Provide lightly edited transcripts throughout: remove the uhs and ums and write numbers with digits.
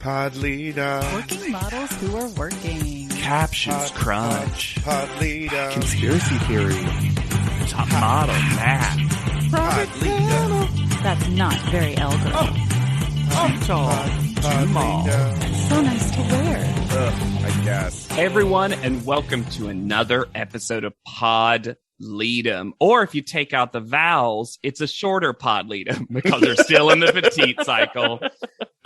Pod leader. Working models who are working. Captions crunch. Pod leader. Conspiracy theory. Top model math. Pod leader. That's not very elder. Pod leader. So nice to wear. I guess. Hey everyone, and welcome to another episode of Pod Lead'em. Or if you take out the vowels, it's a shorter Pod Lead'em because they're still in the petite cycle.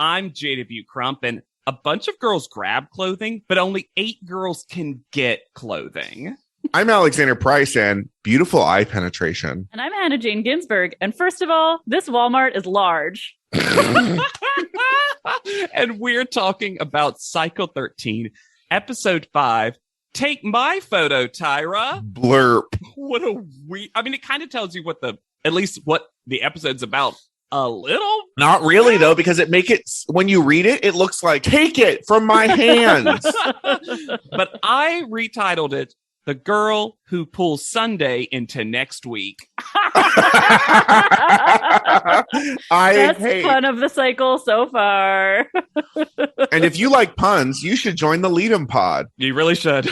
I'm JW Crump, and a bunch of girls grab clothing, but only 8 girls can get clothing. I'm Alexander Price, and beautiful eye penetration. And I'm Hannah Jane Ginsburg. And first of all, this Walmart is large. And we're talking about Cycle 13, Episode 5. Take my photo, Tyra. Blurp. What a weird... I mean, it kind of tells you at least what the episode's about a little. Not really, though, because when you read it, it looks like, take it from my hands. But I retitled it, The Girl Who Pulls Sunday into Next Week. Best pun of the cycle so far. And if you like puns, you should join the Lead'em Pod. You really should.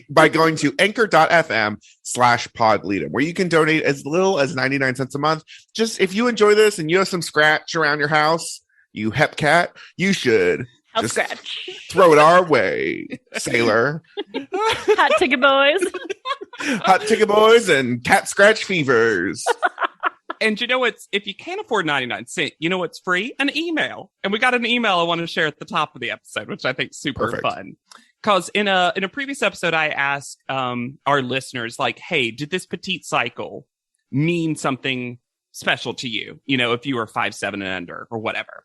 By going to anchor.fm/pod Lead'em, where you can donate as little as 99 cents a month. Just if you enjoy this and you have some scratch around your house, you hep cat, you should House scratch. Throw it our way, sailor. Hot ticket boys. Hot ticket boys and cat scratch fevers. And you know what's, if you can't afford 99 cents, you know what's free? An email. And we got an email I want to share at the top of the episode, which I think is super fun. Because in a previous episode, I asked our listeners, like, hey, did this petite cycle mean something special to you? You know, if you were 5'7" and under or whatever.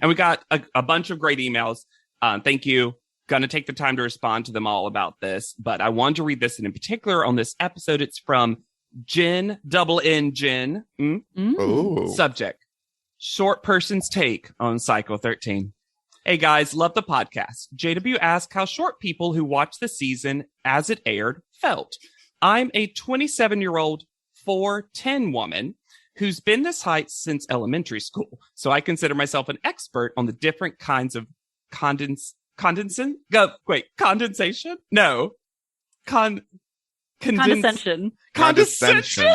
And we got a bunch of great emails. Thank you. Gonna take the time to respond to them all about this. But I wanted to read this, and in particular on this episode, it's from Jen, double N Jen. Subject: short person's take on Cycle 13. Hey guys, love the podcast. JW asked how short people who watched the season as it aired felt. I'm a 27-year-old 4'10" woman who's been this height since elementary school, so I consider myself an expert on the different kinds of condensation? No. Condescension. Condescension.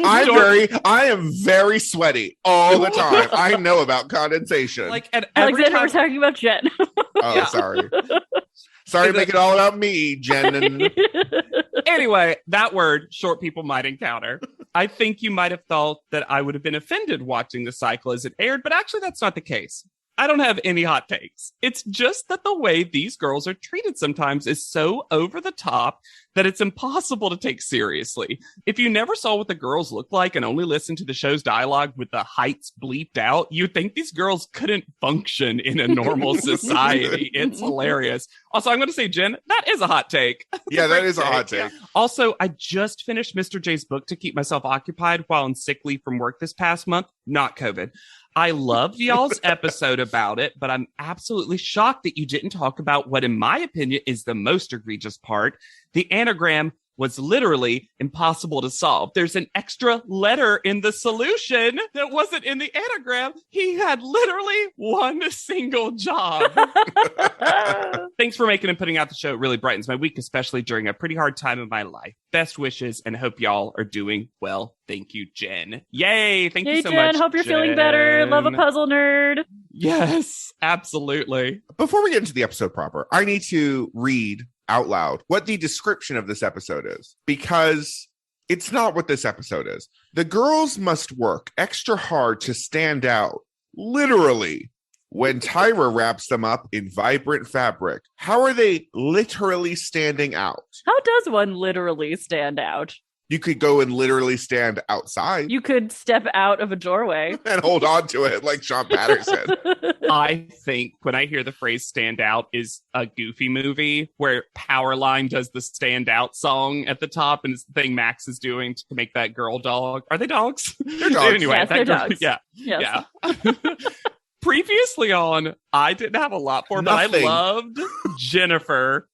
I am very sweaty all the time. I know about condensation. Like at Alexander, we're talking about Jen. Oh, sorry. Sorry to make it all about me, Jen. Anyway, that word short people might encounter. I think you might have thought that I would have been offended watching the cycle as it aired, but actually that's not the case. I don't have any hot takes. It's just that the way these girls are treated sometimes is so over the top that it's impossible to take seriously. If you never saw what the girls look like and only listened to the show's dialogue with the heights bleeped out, you'd think these girls couldn't function in a normal society. It's hilarious. Also, I'm going to say, Jen, that is a hot take. Yeah, that is a hot take. Yeah. Also, I just finished Mr. J's book to keep myself occupied while on sick leave from work this past month. Not COVID. I loved y'all's episode about it, but I'm absolutely shocked that you didn't talk about what, in my opinion, is the most egregious part. The anagram was literally impossible to solve. There's an extra letter in the solution that wasn't in the anagram. He had literally one single job. Thanks for making and putting out the show. It really brightens my week, especially during a pretty hard time in my life. Best wishes, and hope y'all are doing well. Thank you, Jen. Yay! Thank you so Jen, much, hope you're Jen. feeling better. Love a puzzle nerd. Yes, absolutely. Before we get into the episode proper, I need to read out loud what the description of this episode is, because it's not what this episode is. The girls must work extra hard to stand out, literally, when Tyra wraps them up in vibrant fabric. How are they literally standing out? How does one literally stand out? You could go and literally stand outside. You could step out of a doorway and hold on to it like Sean Patterson. I think when I hear the phrase stand out is a Goofy movie where Powerline does the stand out song at the top, and it's the thing Max is doing to make that girl dog. Are they dogs? They're dogs. Anyway, yes, they're dogs. Yeah. Yes. Yeah. Previously on, I didn't have a lot for, but I loved Jennifer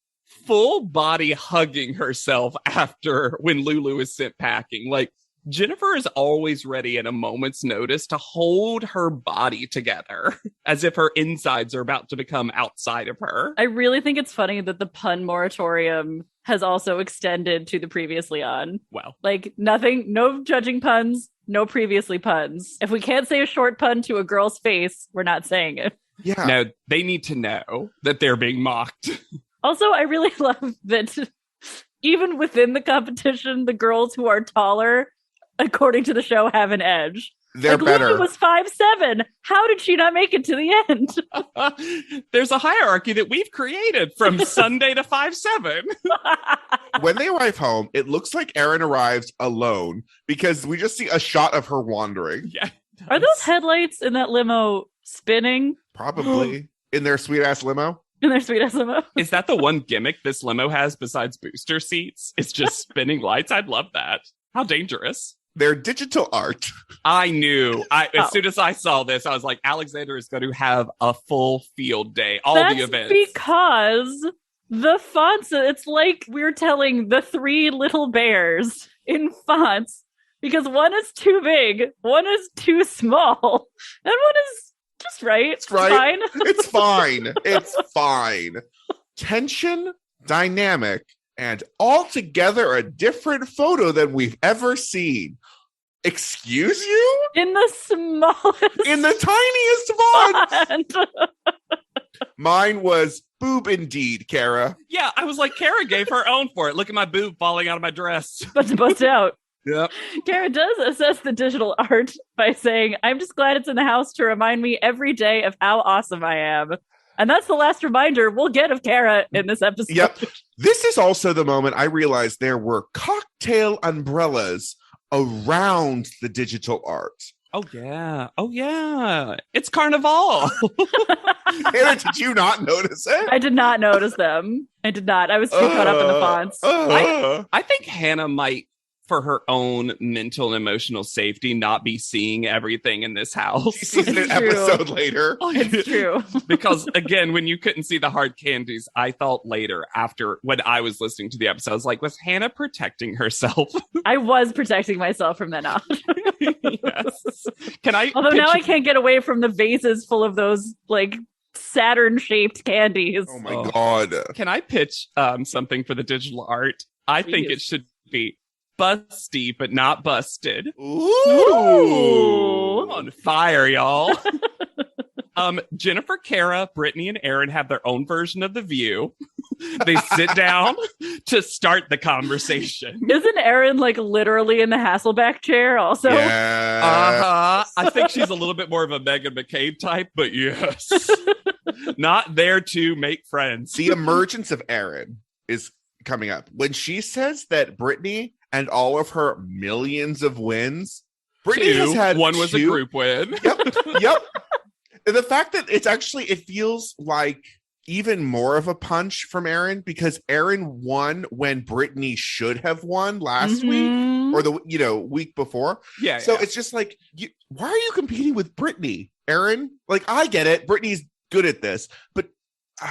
full body hugging herself after when Lulu is sent packing. Like, Jennifer is always ready at a moment's notice to hold her body together as if her insides are about to become outside of her. I really think it's funny that the pun moratorium has also extended to the previously on. Well, like nothing, no judging puns, no previously puns. If we can't say a short pun to a girl's face, we're not saying it. Yeah. No, they need to know that they're being mocked. Also, I really love that even within the competition, the girls who are taller, according to the show, have an edge. They're like, better. Lily was 5'7". How did she not make it to the end? There's a hierarchy that we've created from Sunday to 5'7". When they arrive home, it looks like Erin arrives alone because we just see a shot of her wandering. Yeah. Are those headlights in that limo spinning? Probably. In their sweet ass limo. In their sweet ass limo. Is that the one gimmick this limo has besides booster seats? It's just spinning lights. I'd love that. How dangerous. They're digital art. I knew. As soon as I saw this, I was like, Alexander is going to have a full field day. All the events. Because the fonts, it's like we're telling the three little bears in fonts. Because one is too big, one is too small, and one is just right. It's right. Fine. It's fine. It's fine. Tension, dynamic, and altogether a different photo than we've ever seen. Excuse you? In the smallest. In the tiniest font. Mine was boob indeed, Kara. Yeah, I was like, Kara gave her own for it. Look at my boob falling out of my dress. But to bust out. Yep. Kara does assess the digital art by saying, I'm just glad it's in the house to remind me every day of how awesome I am. And that's the last reminder we'll get of Kara in this episode. Yep. This is also the moment I realized there were cocktail umbrellas around the digital art. Oh, yeah. Oh, yeah. It's Carnival. Hannah, did you not notice it? I did not notice them. I did not. I was too caught up in the fonts. I think Hannah might, for her own mental and emotional safety, not be seeing everything in this house. She sees an episode later. It's true. Because again, when you couldn't see the hard candies, I thought later, after when I was listening to the episode, I was like, was Hannah protecting herself? I was protecting myself from then on. Yes. Although now I can't get away from the vases full of those like Saturn-shaped candies. Oh my God. Can I pitch something for the digital art? I think it should be busty, but not busted. Ooh. I'm on fire, y'all. Jennifer, Kara, Brittany, and Erin have their own version of The View. They sit down to start the conversation. Isn't Erin like literally in the Hasselback chair also? Yes. I think she's a little bit more of a Meghan McCabe type, but yes. Not there to make friends. The emergence of Erin is coming up. When she says that Brittany and all of her millions of wins, Brittany has had one was two. a group win. Yep. And the fact that it's actually, it feels like even more of a punch from Erin because Erin won when Brittany should have won last week or the week before. Yeah. So it's just like, why are you competing with Brittany, Erin? Like, I get it. Brittany's good at this, but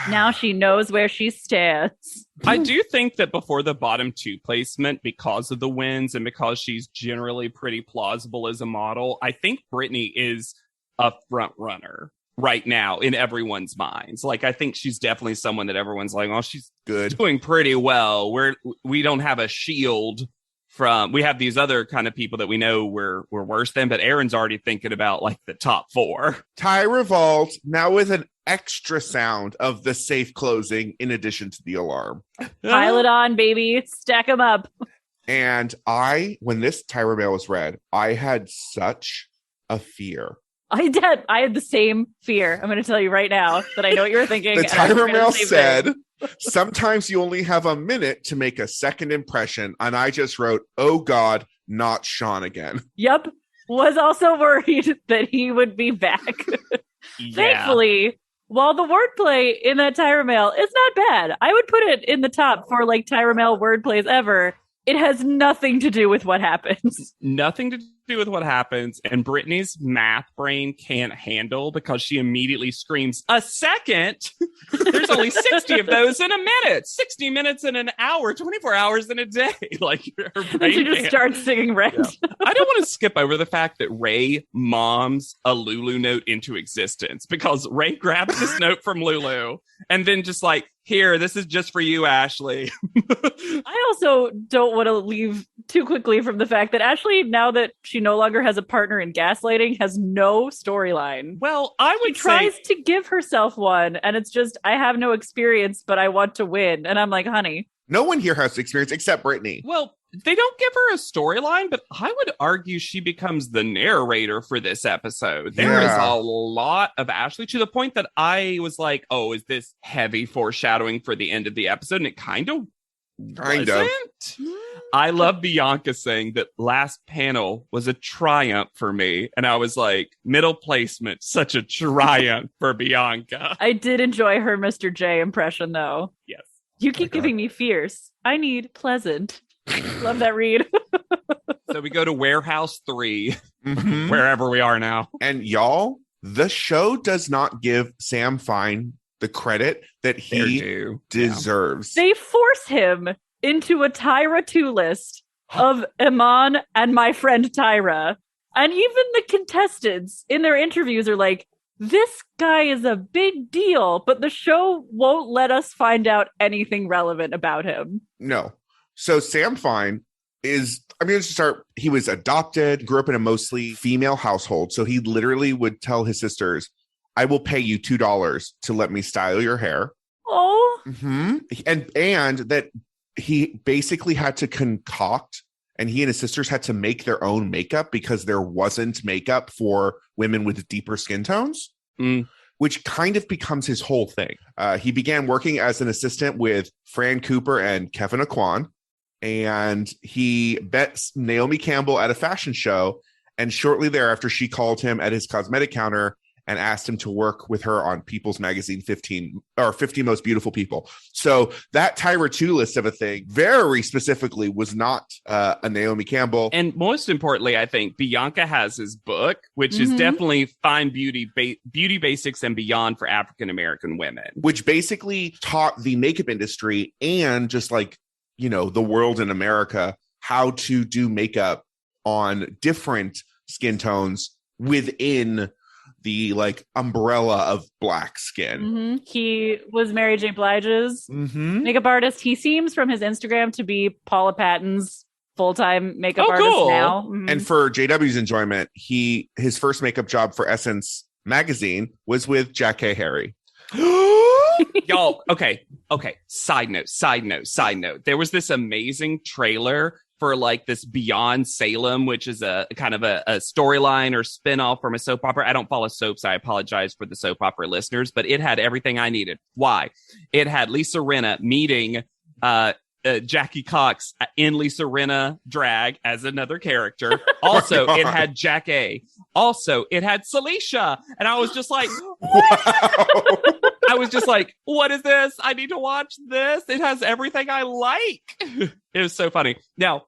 now she knows where she stands. I do think that before the bottom two placement, because of the wins and because she's generally pretty plausible as a model, I think Brittany is a front runner right now in everyone's minds. Like, I think she's definitely someone that everyone's like, oh, she's good, doing pretty well. We don't have a shield from, we have these other kind of people that we know we're worse than, but Erin's already thinking about like the top four. Tyra Vault now with an extra sound of the safe closing in addition to the alarm. Pile it on, baby. Stack them up. And when this Tyra mail was read, I had such a fear. I did. I had the same fear. I'm going to tell you right now that I know what you were thinking. The Tyra mail said, sometimes you only have a minute to make a second impression. And I just wrote, oh God, not Sean again. Yep. Was also worried that he would be back. Yeah. Thankfully, while the wordplay in that Tyra mail is not bad, I would put it in the top for like Tyra mail wordplays ever. It has nothing to do with what happens. Nothing to do with what happens, and Brittany's math brain can't handle because she immediately screams, "A second? There's only 60 of those in a minute, 60 minutes in an hour, 24 hours in a day." Like her brain she just starts singing Rent. Yeah. I don't want to skip over the fact that Ray moms a Lulu note into existence, because Ray grabs this note from Lulu and then just like, "Here, this is just for you, Ashley." I also don't want to leave too quickly from the fact that Ashley, now that she no longer has a partner in gaslighting, has no storyline. Well, I would She tries to give herself one, and it's just, I have no experience, but I want to win. And I'm like, honey. No one here has experience except Brittany. Well, they don't give her a storyline, but I would argue she becomes the narrator for this episode. There is a lot of Ashley, to the point that I was like, oh, is this heavy foreshadowing for the end of the episode? And it kind of wasn't. I love Bianca saying that last panel was a triumph for me. And I was like, middle placement, such a triumph for Bianca. I did enjoy her Mr. J impression, though. Yes. You keep giving me fierce. I need pleasant. Love that read. So we go to Warehouse 3, wherever we are now. And y'all, the show does not give Sam Fine the credit that he deserves. They force him into a Tyra 2 list of Iman and my friend Tyra. And even the contestants in their interviews are like, this guy is a big deal, but the show won't let us find out anything relevant about him. No. So Sam Fine is, I mean, let's just start. He was adopted, grew up in a mostly female household. So he literally would tell his sisters, "I will pay you $2 to let me style your hair." Oh. And that he basically had to concoct, and he and his sisters had to make their own makeup because there wasn't makeup for women with deeper skin tones, which kind of becomes his whole thing. He began working as an assistant with Fran Cooper and Kevin Aquan, and he met Naomi Campbell at a fashion show. And shortly thereafter, she called him at his cosmetic counter and asked him to work with her on People's Magazine 50 Most Beautiful People. So that Tyra 2 list of a thing very specifically was not a Naomi Campbell. And most importantly, I think Bianca has his book, which is definitely Fine Beauty, Beauty Basics and Beyond for African American Women. Which basically taught the makeup industry and just like, you know, the world in America how to do makeup on different skin tones within the like umbrella of black skin. He was Mary J. Blige's makeup artist. He seems from his Instagram to be Paula Patton's full-time makeup artist now. And for JW's enjoyment, his first makeup job for Essence magazine was with Jack K. Harry. Y'all, okay. Side note. There was this amazing trailer for like this Beyond Salem, which is a kind of a storyline or spinoff from a soap opera. I don't follow soaps. I apologize for the soap opera listeners, but it had everything I needed. Why? It had Lisa Rinna meeting Jackie Cox in Lisa Rinna drag as another character. Also, it had Jack A. Also, it had Celicia. And I was just like, what? I was just like, what is this? I need to watch this. It has everything I like. It was so funny. Now,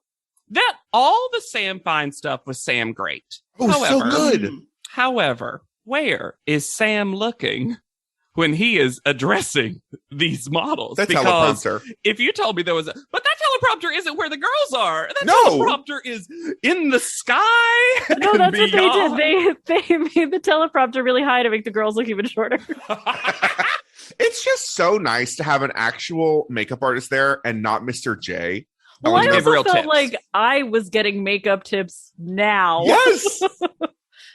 that all the Sam Fine stuff was Sam great. Oh, so good. However, where is Sam looking when he is addressing these models? That's because teleprompter. If you told me there was but that teleprompter isn't where the girls are. That teleprompter is in the sky. No, that's beyond. What they did. They made the teleprompter really high to make the girls look even shorter. It's just so nice to have an actual makeup artist there and not Mr. J. Well, I also felt like I was getting makeup tips now. Yes.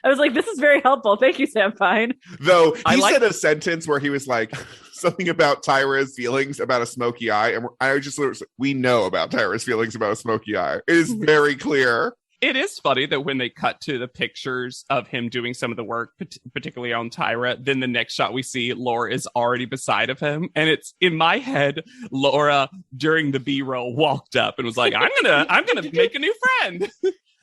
I was like, this is very helpful. Thank you, Sam Fine. Though he said a sentence where he was like something about Tyra's feelings about a smoky eye. And I just was like, we know about Tyra's feelings about a smoky eye. It is very clear. It is funny that when they cut to the pictures of him doing some of the work, particularly on Tyra, then the next shot we see Laura is already beside of him. And it's in my head, Laura during the B-roll walked up and was like, I'm gonna make a new friend.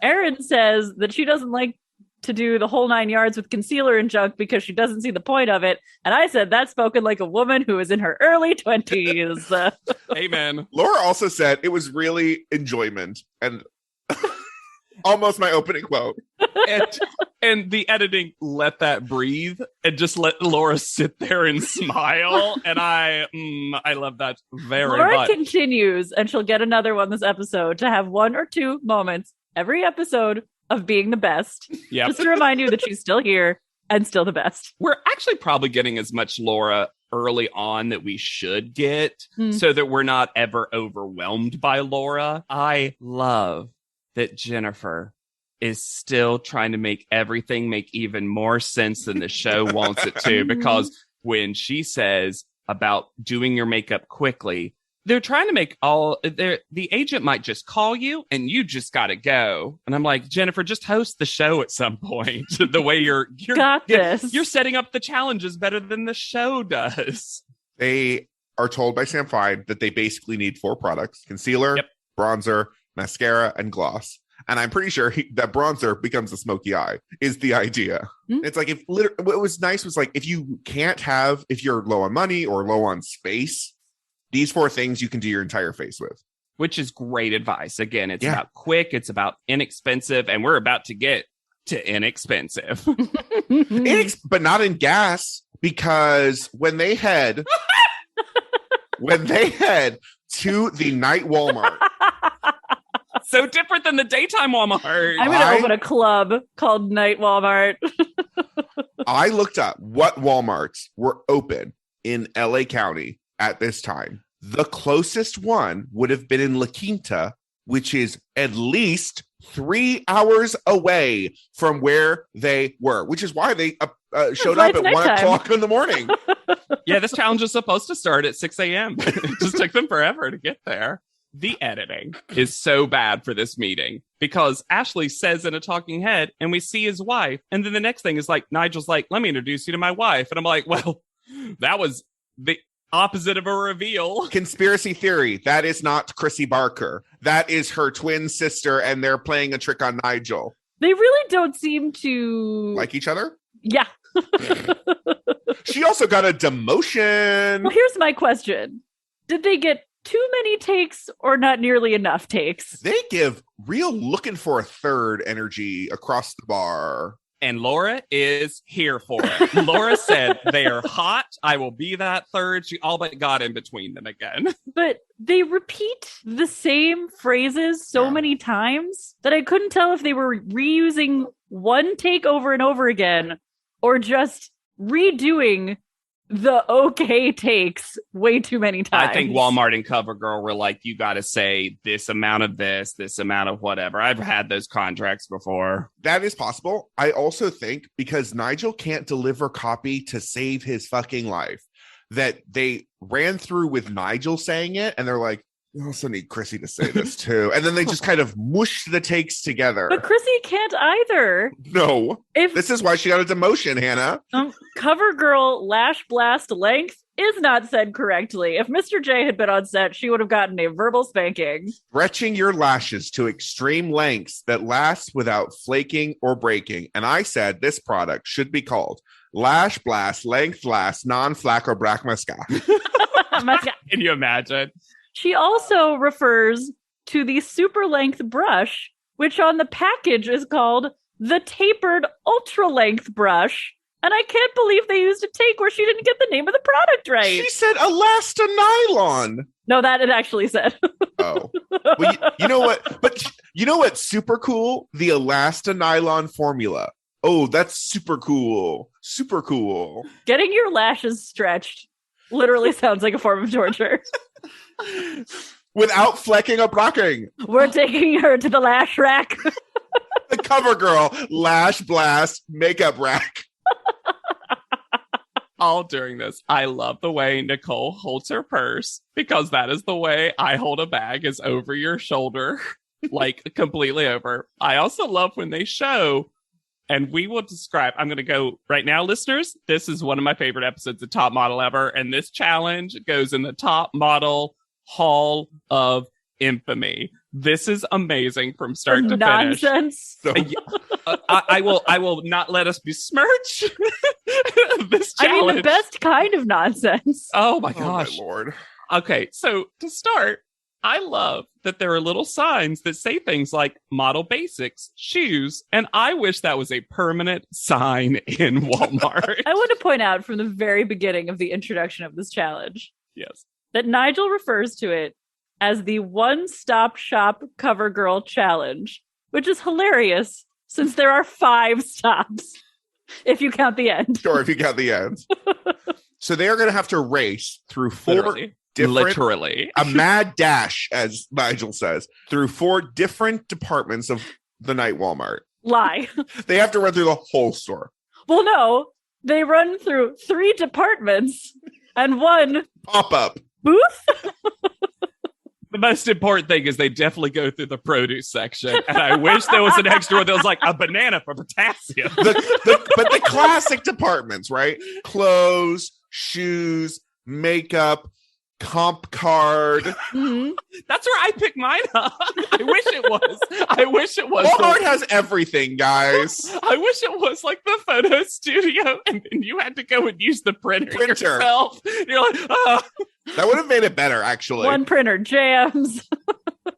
Erin says that she doesn't like to do the whole 9 yards with concealer and junk because she doesn't see the point of it. And I said, that's spoken like a woman who is in her early 20s. Amen. Laura also said it was really enjoyment. And Almost my opening quote. And the editing, let that breathe and just let Laura sit there and smile. And I love that very Laura much. continues, and she'll get another one this episode, to have 1 or 2 moments every episode of being the best. Yep. Just to remind you that she's still here and still the best. We're actually probably getting as much Laura early on that we should get so that we're not ever overwhelmed by Laura. I love that Jennifer is still trying to make everything make even more sense than the show wants it to, because when she says about doing your makeup quickly, they're trying to make the agent might just call you and you just got to go. And I'm like, Jennifer, just host the show at some point. The way you're got this. You're setting up the challenges better than the show does. They are told by Sam Fine that they basically need 4 products: concealer, bronzer, mascara, and gloss. And I'm pretty sure that bronzer becomes a smoky eye is the idea. It's like, what was nice was like, if you're low on money or low on space, these 4 things you can do your entire face with. Which is great advice. Again, it's about quick, it's about inexpensive, and we're about to get to inexpensive. But not in gas, because when they head to the night Walmart. So different than the daytime Walmart. I'm going to open a club called Night Walmart. I looked up what Walmarts were open in LA County at this time. The closest one would have been in La Quinta, which is at least 3 hours away from where they were, which is why they showed up at 1 o'clock in the morning. Yeah, this challenge is supposed to start at 6 a.m. It just took them forever to get there. The editing is so bad for this meeting because Ashley says in a talking head and we see his wife. And then the next thing is like, Nigel's like, let me introduce you to my wife. And I'm like, well, that was the opposite of a reveal. Conspiracy theory. That is not Chrissy Barker. That is her twin sister. And they're playing a trick on Nigel. They really don't seem to like each other. Yeah. She also got a demotion. Well, here's my question. Did they get too many takes or not nearly enough takes? They give real looking for a third energy across the bar. And Laura is here for it. Laura said, they are hot. I will be that third. She all but got in between them again. But they repeat the same phrases so many times that I couldn't tell if they were reusing one take over and over again or just redoing the okay takes way too many times. I think Walmart and CoverGirl were like, you got to say this amount of this amount of whatever. I've had those contracts before. That is possible. I also think because Nigel can't deliver copy to save his fucking life, that they ran through with Nigel saying it and they're like, we also need Chrissy to say this too. And then they just kind of mushed the takes together. But Chrissy can't either. No. This is why she got a demotion, Hannah. CoverGirl lash blast length is not said correctly. If Mr. J had been on set, she would have gotten a verbal spanking. Stretching your lashes to extreme lengths that last without flaking or breaking. And I said this product should be called Lash Blast Length Last Non-Flack or Brack Mascara. Can you imagine? She also refers to the super length brush, which on the package is called the tapered ultra length brush. And I can't believe they used a take where she didn't get the name of the product right. She said elastonylon. No, that it actually said. Oh. Well, you know what? But you know what's super cool? The elastonylon formula. Oh, that's super cool. Super cool. Getting your lashes stretched literally sounds like a form of torture. Without flecking or blocking. We're taking her to the lash rack. The CoverGirl Lash Blast Makeup Rack. All during this, I love the way Nicole holds her purse because that is the way I hold a bag, is over your shoulder, like completely over. I also love when they show, and we will describe, I'm going to go right now, listeners. This is one of my favorite episodes of Top Model ever. And this challenge goes in the Top Model Hall of Infamy. This is amazing from start to finish. Nonsense. I will not let us besmirch this challenge. I mean, the best kind of nonsense. Oh my gosh. Oh my Lord. Okay, so to start, I love that there are little signs that say things like model basics, shoes, and I wish that was a permanent sign in Walmart. I want to point out from the very beginning of the introduction of this challenge Yes. that Nigel refers to it as the one-stop shop cover girl challenge, which is hilarious since there are 5 stops if you count the end. Sure, if you count the end. So they are going to have to race through 4 Literally. a mad dash, as Nigel says, through 4 different departments of the night Walmart. Lie. They have to run through the whole store. Well, no, they run through 3 departments and 1 Pop-up. booth. The most important thing is they definitely go through the produce section. And I wish there was an extra one that was like a banana for potassium. But the classic departments, right? Clothes, shoes, makeup, comp card. Mhm. That's where I picked mine up. I wish it was. Walmart has everything, guys. I wish it was like the photo studio, and then you had to go and use the printer. Yourself. You're like, oh. That would have made it better, actually. 1 printer jams.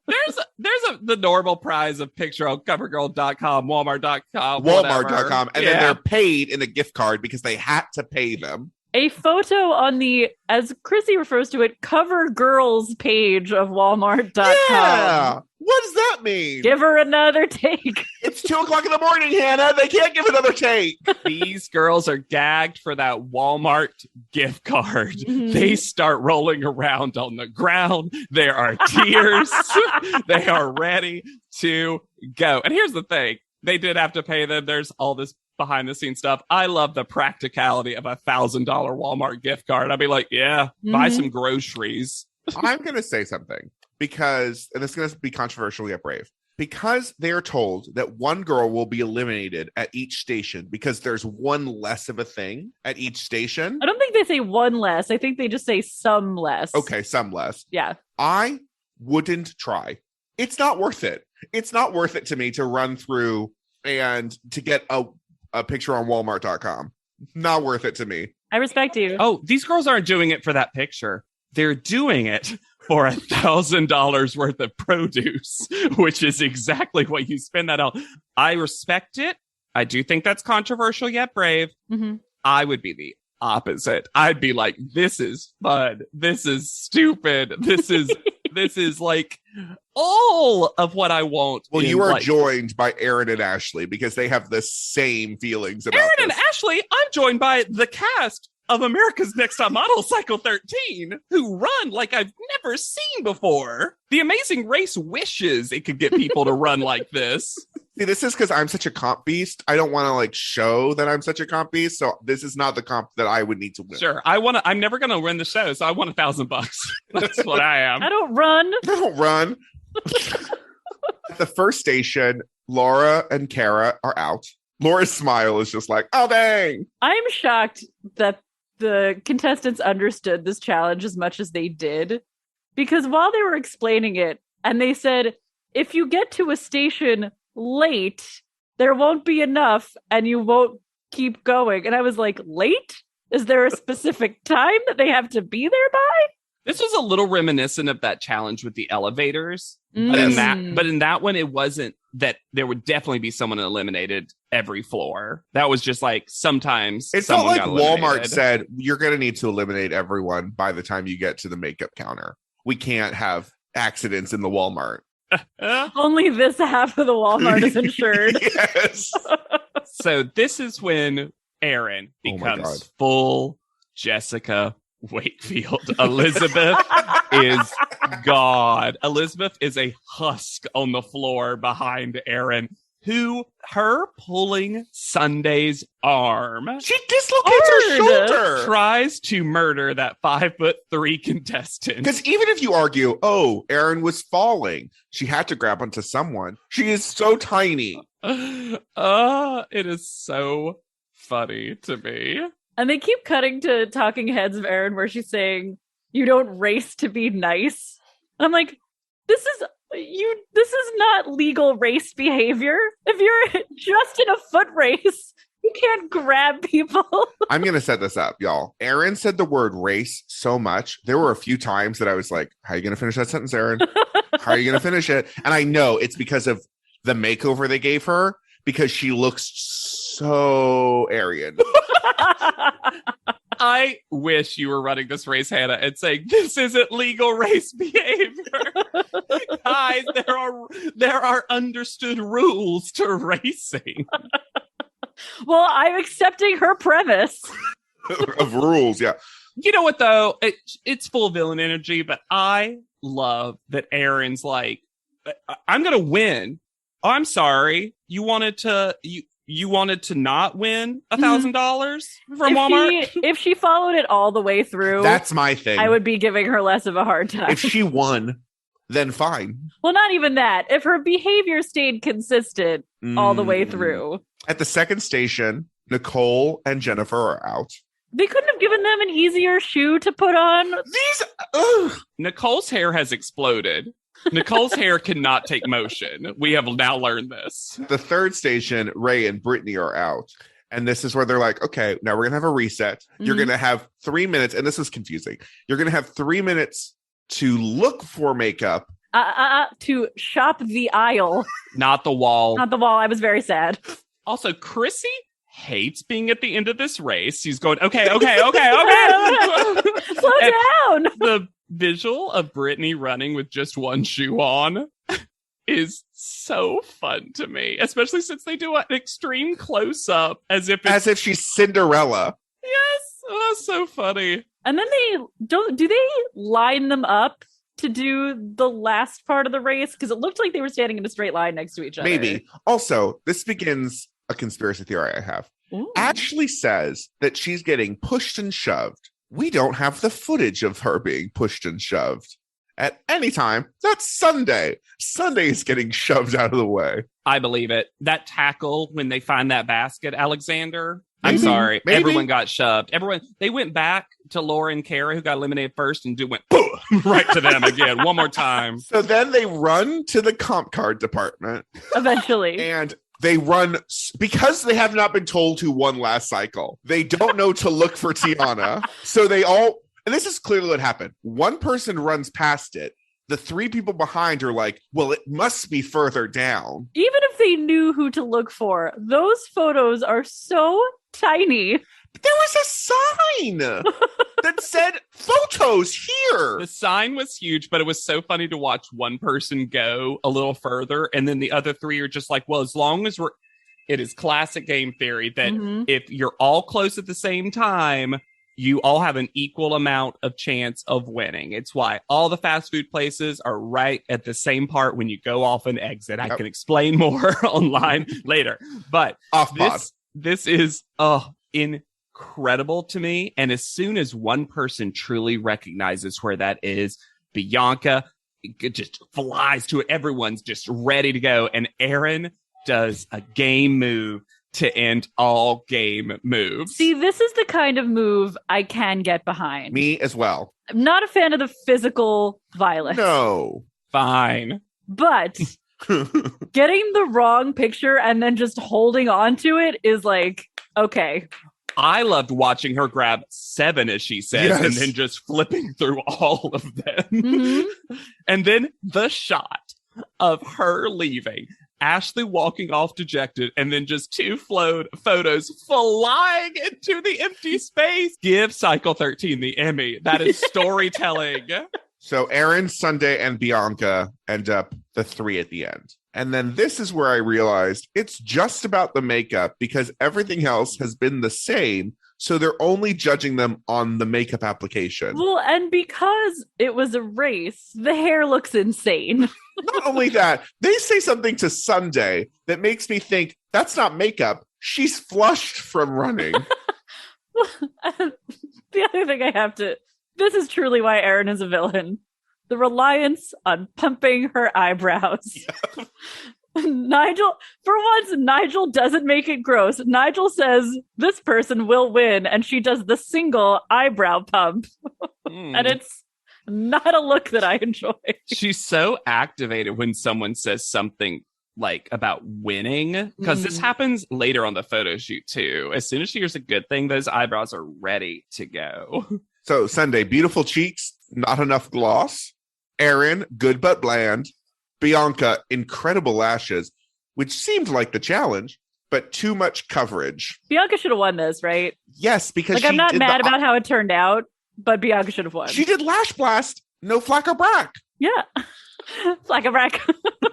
There's the normal prize of picture on covergirl.com, walmart.com, Walmart.com, and then they're paid in a gift card because they had to pay them. A photo on the, as Chrissy refers to it, cover girls page of walmart.com. Yeah. What does that mean? Give her another take. It's 2:00 in the morning, Hannah. They can't give another take. These girls are gagged for that Walmart gift card. Mhm. They start rolling around on the ground. There are tears. They are ready to go. And here's the thing. They did have to pay them. There's all this behind the scenes stuff. I love the practicality of $1,000 Walmart gift card. I'd be like, yeah, buy some groceries. I'm going to say something because, and this is going to be controversial yet brave, because they are told that one girl will be eliminated at each station because there's one less of a thing at each station. I don't think they say 1 less. I think they just say some less. Okay, some less. Yeah. I wouldn't try. It's not worth it. It's not worth it to me to run through and to get a picture on walmart.com. Not worth it to me. I respect you. Oh, these girls aren't doing it for that picture. They're doing it for $1,000 worth of produce, which is exactly what you spend that on. I respect it. I do think that's controversial yet brave. Mm-hmm. I would be the opposite. I'd be like, this is fun. This is stupid. This is like all of what I want. Well, you are joined by Aaron and Ashley because they have the same feelings about Aaron this. and Ashley, I'm joined by the cast of America's Next Top Model Cycle 13, who run like I've never seen before. The Amazing Race wishes it could get people to run like this. See, this is because I'm such a comp beast. I don't want to like show that I'm such a comp beast. So this is not the comp that I would need to win. Sure. I'm never going to win the show. So I want $1,000. That's what I am. I don't run. I don't run. At the first station, Laura and Kara are out. Laura's smile is just like, oh, dang. I'm shocked that the contestants understood this challenge as much as they did. Because while they were explaining it, and they said, if you get to a station late, there won't be enough and you won't keep going. And I was like, late? Is there a specific time that they have to be there by? This was a little reminiscent of that challenge with the elevators. Mm. But in that one, it wasn't that there would definitely be someone eliminated every floor. That was just like sometimes it's not like Walmart said, you're going to need to eliminate everyone by the time you get to the makeup counter. We can't have accidents in the Walmart. Only this half of the Walmart is insured. Yes. So this is when Aaron becomes full Jessica Wakefield. Elizabeth is God. Elizabeth is a husk on the floor behind Aaron, who her pulling Sunday's arm. She dislocates her shoulder. Tries to murder that 5'3" contestant. Because even if you argue, oh, Aaron was falling, she had to grab onto someone. She is so tiny. It is so funny to me. And they keep cutting to talking heads of Aaron where she's saying, you don't race to be nice. And I'm like, this is not legal race behavior. If you're just in a foot race, You can't grab people. I'm going to set this up, y'all. Aaron said the word race so much. There were a few times that I was like, how are you going to finish that sentence, Aaron? How are you going to finish it? And I know it's because of the makeover they gave her, because she looks so Aryan. I wish you were running this race, Hannah, and saying, this isn't legal race behavior. Guys, there are understood rules to racing. Well, I'm accepting her premise. Of rules, yeah. You know what, though? It's full of villain energy, but I love that Aaron's like, I'm going to win. Oh, I'm sorry. You wanted to not win $1,000 from Walmart? If she followed it all the way through, That's my thing. I would be giving her less of a hard time. If she won, then fine. Well, not even that. If her behavior stayed consistent all the way through. At the second station, Nicole and Jennifer are out. They couldn't have given them an easier shoe to put on. Nicole's hair has exploded. Nicole's hair cannot take motion. We have now learned this. The third station, Ray and Brittany are out. And this is where they're like, okay, now we're going to have a reset. You're going to have 3 minutes. And this is confusing. You're going to have 3 minutes to look for makeup. To shop the aisle. Not the wall. Not the wall. I was very sad. Also, Chrissy hates being at the end of this race. She's going, okay. Slow down. The visual of Brittany running with just one shoe on is so fun to me, especially since they do an extreme close-up as if she's Cinderella. Yes. Oh, so funny. And then do they line them up to do the last part of the race? Because it looked like they were standing in a straight line next to each other. Maybe. Also, this begins a conspiracy theory I have. Ooh. Ashley says that she's getting pushed and shoved. We don't have the footage of her being pushed and shoved at any time. That's Sunday. Sunday is getting shoved out of the way. I believe it. That tackle when they find that basket, Alexander. Maybe, I'm sorry. maybe. Everyone got shoved. They went back to Laura and Kara, who got eliminated first, and went right to them again one more time. So then they run to the comp card department. Eventually. And they run because they have not been told who won last cycle. They don't know to look for Tiana. So and this is clearly what happened. One person runs past it. The 3 people behind are like, well, it must be further down. Even if they knew who to look for, those photos are so tiny. But there was a sign that said photos here. The sign was huge, but it was so funny to watch one person go a little further, and then the other 3 are just like, well, as long as it is classic game theory that if you're all close at the same time, you all have an equal amount of chance of winning. It's why all the fast food places are right at the same part when you go off and exit. I can explain more online later, but this is incredible to me. And as soon as one person truly recognizes where that is, Bianca just flies to it. Everyone's just ready to go. And Aaron does a game move to end all game moves. See, this is the kind of move I can get behind. Me as well. I'm not a fan of the physical violence. No. Fine. But getting the wrong picture and then just holding on to it is like, okay. I loved watching her grab 7, as she says, and then just flipping through all of them. Mm-hmm. And then the shot of her leaving, Ashley walking off dejected, and then just 2 photos flying into the empty space. Give Cycle 13 the Emmy. That is storytelling. So Aaron, Sunday, and Bianca end up the 3 at the end. And then this is where I realized it's just about the makeup because everything else has been the same. So they're only judging them on the makeup application. Well, and because it was a race, the hair looks insane. Not only that, they say something to Sunday that makes me think that's not makeup. She's flushed from running. The other thing this is truly why Erin is a villain. The reliance on pumping her eyebrows. Yeah. Nigel doesn't make it gross. Nigel says this person will win, and she does the single eyebrow pump. And it's not a look that I enjoy. She's so activated when someone says something about winning, because this happens later on the photo shoot too. As soon as she hears a good thing, those eyebrows are ready to go. So Sunday, beautiful cheeks, not enough gloss. Erin, good but bland. Bianca, incredible lashes, which seemed like the challenge, but too much coverage. Bianca should have won this, right? Yes, because I'm not mad about how it turned out, but Bianca should have won. She did Lash Blast, no Flacker Brack. Yeah. Flacker Brack.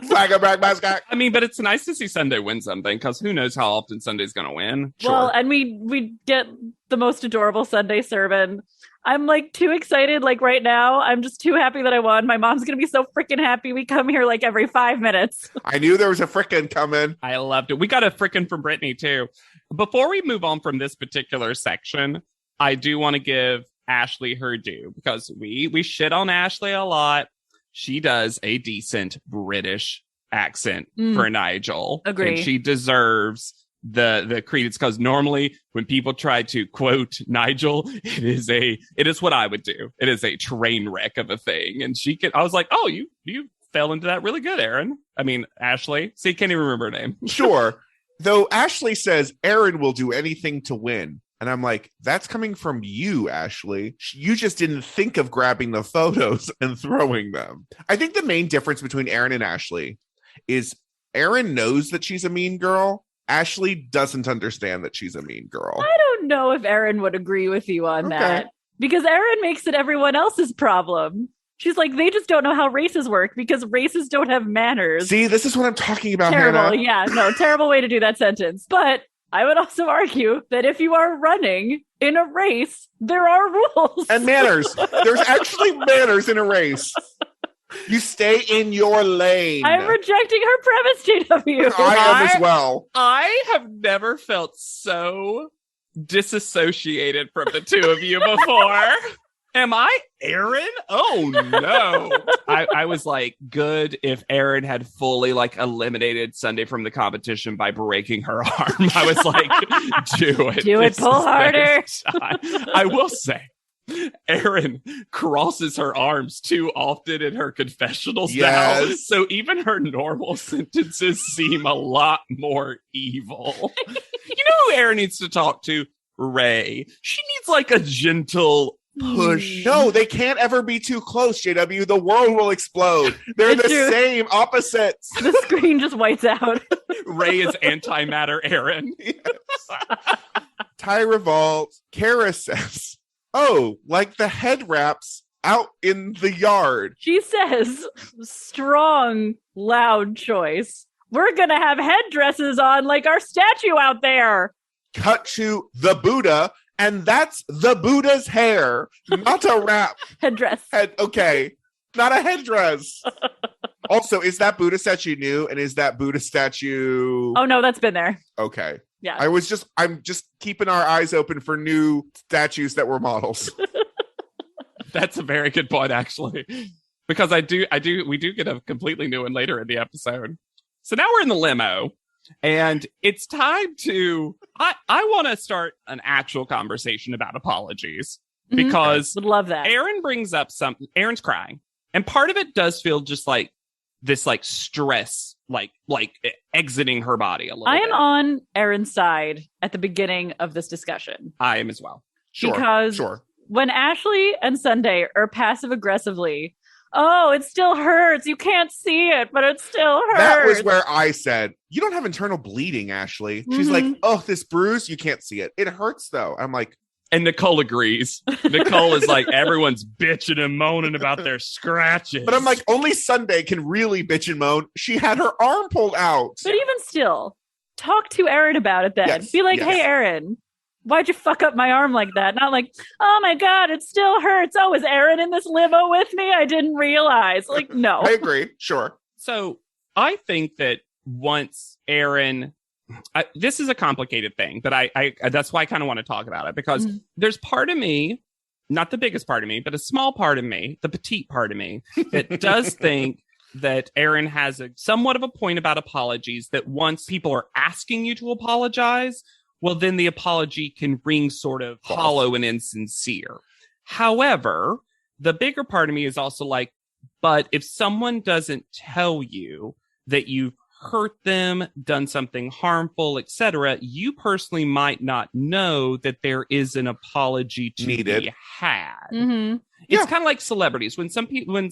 Flacker Brack mascot. I mean, but it's nice to see Sunday win something, because who knows how often Sunday's going to win. Well, and we get the most adorable Sunday sermon. I'm like too excited. Like right now, I'm just too happy that I won. My mom's going to be so freaking happy. We come here like every 5 minutes. I knew there was a frickin' coming. I loved it. We got a frickin' from Brittany too. Before we move on from this particular section, I do want to give Ashley her due, because we shit on Ashley a lot. She does a decent British accent for Nigel. Agree. And she deserves the credence, because normally when people try to quote Nigel, it is what I would do. It is a train wreck of a thing. And I was like, oh, you fell into that really good, Erin. I mean, Ashley. See, can't even remember her name. Sure. Though Ashley says Erin will do anything to win. And I'm like, that's coming from you, Ashley. You just didn't think of grabbing the photos and throwing them. I think the main difference between Erin and Ashley is Erin knows that she's a mean girl. Ashley doesn't understand that she's a mean girl. I don't know if Erin would agree with you on that, because Erin makes it everyone else's problem. She's like, they just don't know how races work because races don't have manners. See, this is what I'm talking about, Terrible. Hannah. Yeah, no, terrible way to do that sentence. But I would also argue that if you are running in a race, there are rules. And manners. There's actually manners in a race. You stay in your lane. I'm rejecting her premise, JW. I am as well. I have never felt so disassociated from the two of you before. Am I Erin? Oh no. I was like, good if Erin had fully like eliminated Sunday from the competition by breaking her arm. I was like, do it. Do it, pull harder. I will say, Erin crosses her arms too often in her confessionals now. So even her normal sentences seem a lot more evil. You know who Erin needs to talk to? Ray. She needs like a gentle push. No, they can't ever be too close, JW. The world will explode. They're the same opposites. The screen just whites out. Ray is antimatter Erin. Yes. Ty Revolt. Kara says, oh, like the head wraps out in the yard. She says, strong, loud choice. We're going to have headdresses on like our statue out there. Cut to the Buddha, and that's the Buddha's hair, not a wrap. Headdress. Okay, not a headdress. Also, is that Buddha statue new? And is that Buddha statue... Oh, no, that's been there. Okay. Yeah. I'm just keeping our eyes open for new statues that were models. That's a very good point, actually. Because we do get a completely new one later in the episode. So now we're in the limo. And it's time to, I want to start an actual conversation about apologies, because would love that. Erin brings up Erin's crying, and part of it does feel just like this, like stress, like exiting her body a little bit. I am on Erin's side at the beginning of this discussion. I am as well. Because when Ashley and Sunday are passive aggressively, oh, it still hurts. You can't see it, but it still hurts. That was where I said, you don't have internal bleeding, Ashley. She's like, oh, this bruise, you can't see it. It hurts, though. I'm like... And Nicole agrees. Nicole is like, everyone's bitching and moaning about their scratches. But I'm like, only Sunday can really bitch and moan. She had her arm pulled out. But even still, talk to Erin about it then. Yes, Be like, hey, Erin, why'd you fuck up my arm like that? Not like, oh my God, it still hurts. Oh, is Erin in this limo with me? I didn't realize. Like, no. I agree. Sure. So I think that once Erin, this is a complicated thing, but I that's why I kind of want to talk about it, because there's part of me, not the biggest part of me, but a small part of me, the petite part of me, that does think that Erin has somewhat of a point about apologies, that once people are asking you to apologize, well, then the apology can ring sort of hollow and insincere. However, the bigger part of me is also like, but if someone doesn't tell you that you've hurt them, done something harmful, etc., you personally might not know that there is an apology to Needed. be had. Mm-hmm. It's Yeah. kind of like celebrities. When some people,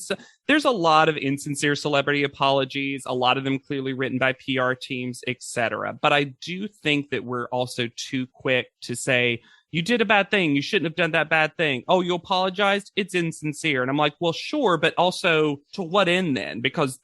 there's a lot of insincere celebrity apologies, a lot of them clearly written by PR teams, etc. But I do think that we're also too quick to say, you did a bad thing. You shouldn't have done that bad thing. Oh, you apologized? It's insincere. And I'm like, well, sure, but also to what end then? Because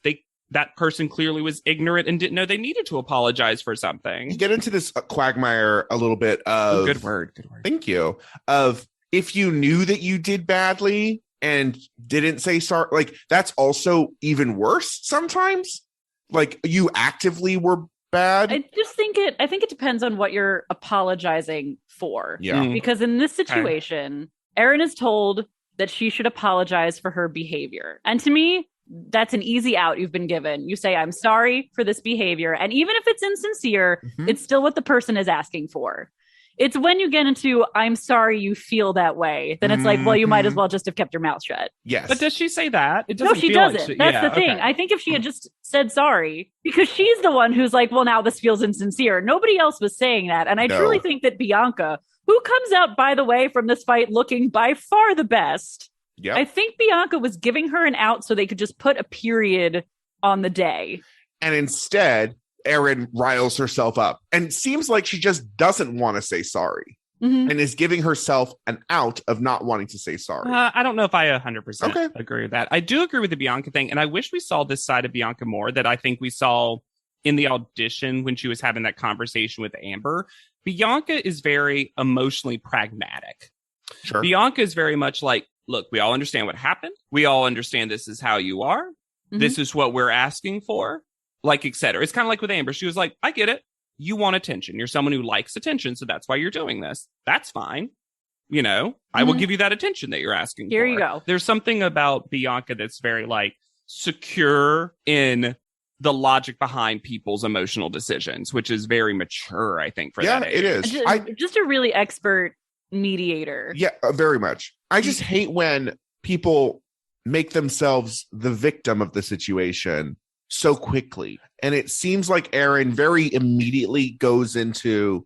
that person clearly was ignorant and didn't know they needed to apologize for something. You get into this quagmire a little bit of... Good word. Thank you. Of if you knew that you did badly and didn't say sorry, like that's also even worse sometimes. Like you actively were bad. I think it depends on what you're apologizing for. Yeah. Because in this situation, Erin is told that she should apologize for her behavior. And to me, that's an easy out you've been given. You say, I'm sorry for this behavior. And even if it's insincere, it's still what the person is asking for. It's when you get into, I'm sorry you feel that way, then it's like, well, you might as well just have kept your mouth shut. Yes. But does she say that? It No, she feel doesn't. Like That's the thing. okay. I think if she had just said sorry, because she's the one who's like, well, now this feels insincere. Nobody else was saying that. And I truly think that Bianca, who comes out, by the way, from this fight looking by far the best, I think Bianca was giving her an out so they could just put a period on the day. And instead, Erin riles herself up and seems like she just doesn't want to say sorry and is giving herself an out of not wanting to say sorry. I don't know if I 100% agree with that. I do agree with the Bianca thing. And I wish we saw this side of Bianca more that I think we saw in the audition when she was having that conversation with Amber. Bianca is very emotionally pragmatic. Sure. Bianca is very much like, look, we all understand what happened. We all understand this is how you are. This is what we're asking for. Like, etc. It's kind of like with Amber. She was like, I get it. You want attention. You're someone who likes attention. So that's why you're doing this. That's fine. You know, I will give you that attention that you're asking for. Here you go. There's something about Bianca that's very like secure in the logic behind people's emotional decisions, which is very mature, I think, for that age. It is. Just a really expert mediator. Yeah, very much. I just hate when people make themselves the victim of the situation so quickly. And it seems like Erin very immediately goes into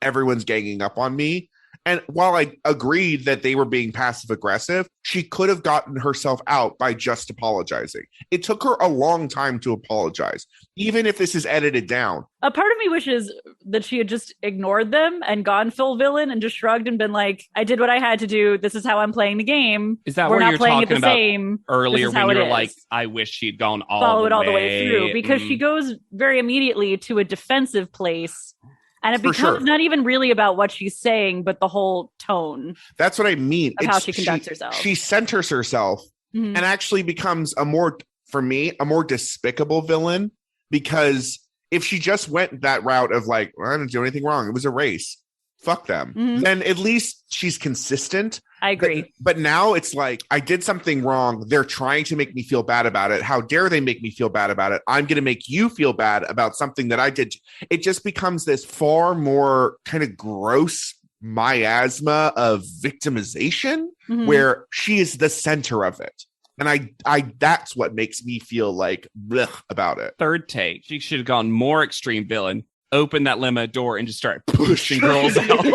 everyone's ganging up on me. And while I agreed that they were being passive aggressive, she could have gotten herself out by just apologizing. It took her a long time to apologize, even if this is edited down. A part of me wishes that she had just ignored them and gone full villain and just shrugged and been like, I did what I had to do. This is how I'm playing the game. Is that We're where not you're playing it talking the about same earlier when you were is. like, I wish she'd gone follow it all the way through, because she goes very immediately to a defensive place. And it becomes not even really about what she's saying, but the whole tone. That's what I mean. Of how she conducts herself. She centers herself and actually becomes for me, a more despicable villain. Because if she just went that route of like, well, I didn't do anything wrong, it was a race, fuck them, then at least she's consistent. I agree. But now it's like, I did something wrong. They're trying to make me feel bad about it. How dare they make me feel bad about it? I'm going to make you feel bad about something that I did. It just becomes this far more kind of gross miasma of victimization where she is the center of it. And I that's what makes me feel like blech about it. Third take. She should have gone more extreme villain. Open that limo door and just start pushing girls out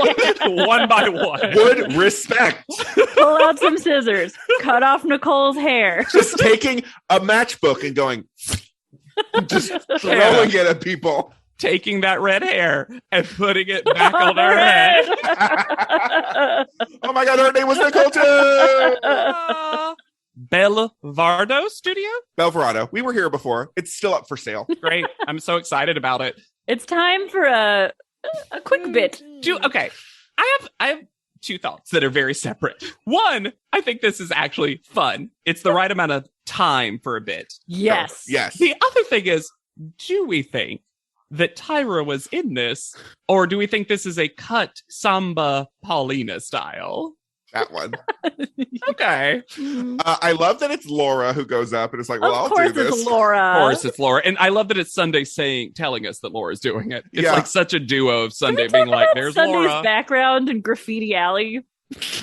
one by one. Good respect. Pull out some scissors. Cut off Nicole's hair. Just taking a matchbook and going, just throwing it at people. Taking that red hair and putting it back on her head. Oh my God, her name was Nicole too. Belvardo Studio? Belvarado. We were here before. It's still up for sale. Great. I'm so excited about it. It's time for a quick bit. Okay. I have two thoughts that are very separate. One, I think this is actually fun. It's the right amount of time for a bit. Yes. Yes. The other thing is, do we think that Tyra was in this, or do we think this is a cut Samba Paulina style? That one. Okay. I love that it's Laura who goes up and is like, well, I'll do this. It's Laura. Of course it's Laura. And I love that it's Sunday telling us that Laura's doing it. It's like such a duo of Sunday being like, there's Sunday's Laura. background in Graffiti Alley. This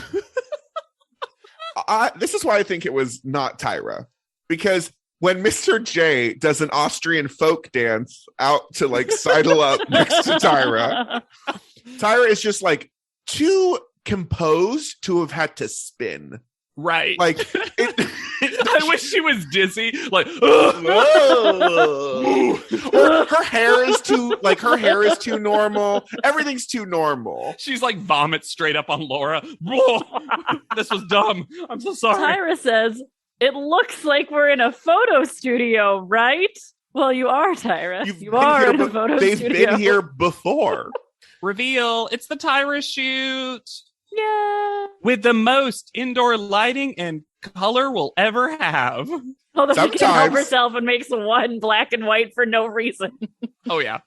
is why I think it was not Tyra. Because when Mr. J does an Austrian folk dance out to like sidle up next to Tyra, Tyra is just like too composed to have had to spin. Right. Like, I wish she was dizzy. Like, or her hair is too normal. Everything's too normal. She's like vomits straight up on Laura. This was dumb. I'm so sorry. Tyra says, "It looks like we're in a photo studio, right?" Well, you are, Tyra. You are in a photo studio. They've been here before. Reveal. It's the Tyra shoot. Yeah. With the most indoor lighting and color we'll ever have. Although she can't help herself and makes one black and white for no reason. Oh, yeah.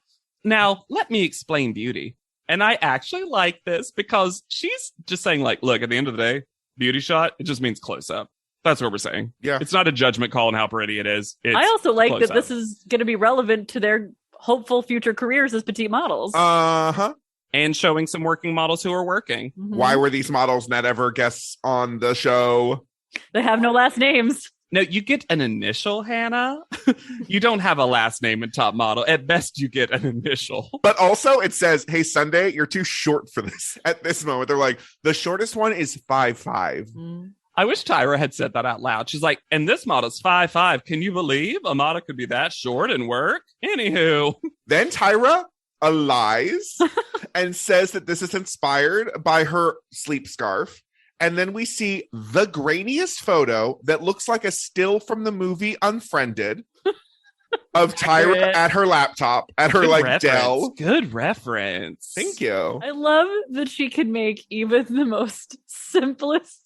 Now, let me explain beauty. And I actually like this because she's just saying, like, look, at the end of the day, beauty shot, it just means close up. That's what we're saying. Yeah. It's not a judgment call on how pretty it is. I also like that this is going to be relevant to their hopeful future careers as petite models. Uh-huh. And showing some working models who are working. Mm-hmm. Why were these models not ever guests on the show? They have no last names. No, you get an initial, Hannah. You don't have a last name in Top Model. At best, you get an initial. But also, it says, hey, Sunday, you're too short for this. At this moment, they're like, the shortest one is 5'5". I wish Tyra had said that out loud. She's like, and this model's 5'5". Can you believe a model could be that short and work? Anywho. Then Tyra lies and says that this is inspired by her sleep scarf. And then we see the grainiest photo that looks like a still from the movie Unfriended of Tyra at her laptop, at her Dell. Good reference. Thank you. I love that she can make even the most simplest.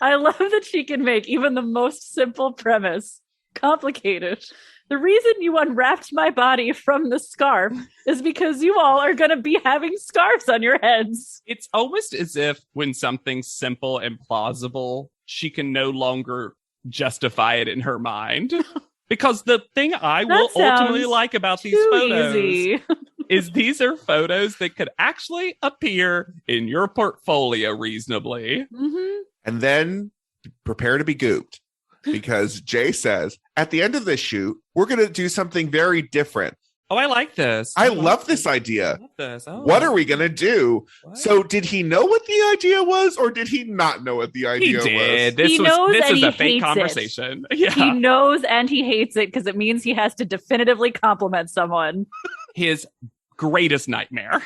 I love that she can make even the most simple premise complicated. The reason you unwrapped my body from the scarf is because you all are going to be having scarves on your heads. It's almost as if when something's simple and plausible, she can no longer justify it in her mind. Because the thing I will ultimately like about these photos is these are photos that could actually appear in your portfolio reasonably. Mm-hmm. And then prepare to be gooped. Because Jay says, at the end of this shoot, we're going to do something very different. Oh, I like this. I love this idea. I love this. Oh. What are we going to do? What? So did he know what the idea was, or did he not know what the idea was? He did. This is a fake conversation. Yeah. He knows and he hates it because it means he has to definitively compliment someone. His greatest nightmare.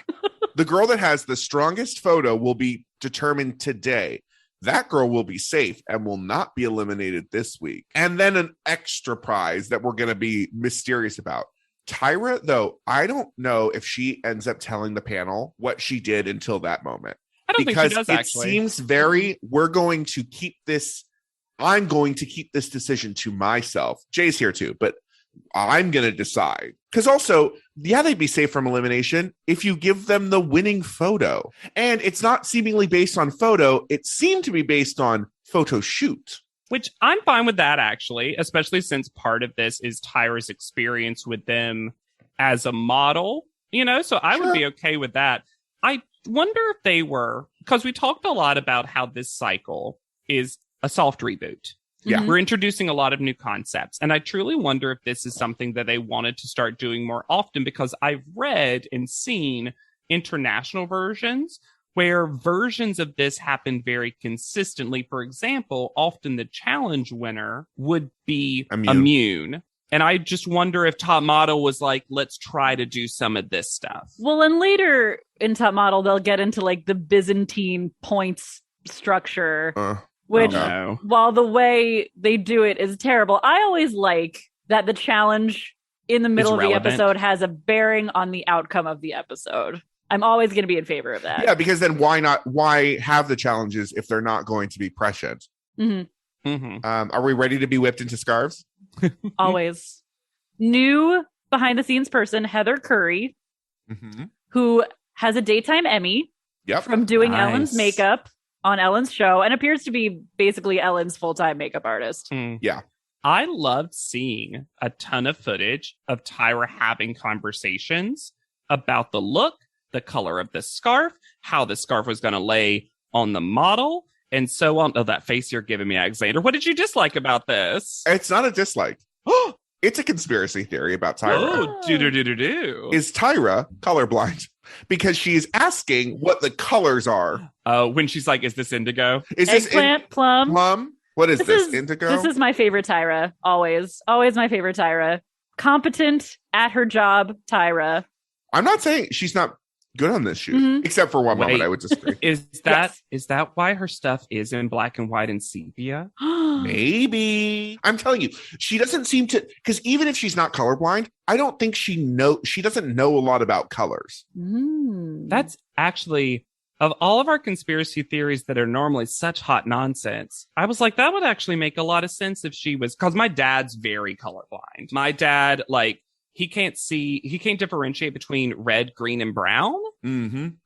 The girl that has the strongest photo will be determined today. That girl will be safe and will not be eliminated this week. And then an extra prize that we're going to be mysterious about. Tyra, though, I don't know if she ends up telling the panel what she did until that moment. I don't think she does, actually. It seems very, I'm going to keep this decision to myself. Jay's here too, but I'm going to decide. Because also, yeah, they'd be safe from elimination if you give them the winning photo. And it's not seemingly based on photo. It seemed to be based on photo shoot. Which I'm fine with that, actually, especially since part of this is Tyra's experience with them as a model, so I would be okay with that. I wonder if they were, because we talked a lot about how this cycle is a soft reboot. Yeah. We're introducing a lot of new concepts. And I truly wonder if this is something that they wanted to start doing more often, because I've read and seen international versions where versions of this happen very consistently. For example, often the challenge winner would be immune. And I just wonder if Top Model was like, let's try to do some of this stuff. Well, and later in Top Model, they'll get into like the Byzantine points structure. Which, while the way they do it is terrible, I always like that the challenge in the middle of the episode has a bearing on the outcome of the episode. I'm always going to be in favor of that. Yeah, because then why have the challenges if they're not going to be prescient? Mm-hmm. Mm-hmm. Are we ready to be whipped into scarves? Always. New behind-the-scenes person, Heather Curry, who has a daytime Emmy from doing Ellen's makeup on Ellen's show and appears to be basically Ellen's full-time makeup artist. Yeah. I loved seeing a ton of footage of Tyra having conversations about the look, the color of the scarf, how the scarf was going to lay on the model, and so on. Oh, that face you're giving me, Alexander. What did you dislike about this? It's not a dislike. It's a conspiracy theory about Tyra. Oh, do. Is Tyra colorblind? Because she's asking what the colors are. When she's like, is this indigo? Is this eggplant, plum? Plum? What is this? Indigo? This is my favorite Tyra. Always my favorite Tyra. Competent at her job, Tyra. I'm not saying she's not good on this shoot, except for one moment I would disagree. Is that why her stuff is in black and white and sepia? Maybe. I'm telling you, she doesn't seem to, because even if she's not colorblind, I don't think she doesn't know a lot about colors. That's actually, of all of our conspiracy theories that are normally such hot nonsense, I was like, that would actually make a lot of sense if she was, because my dad's very colorblind. My dad, like, he can't differentiate between red, green, and brown.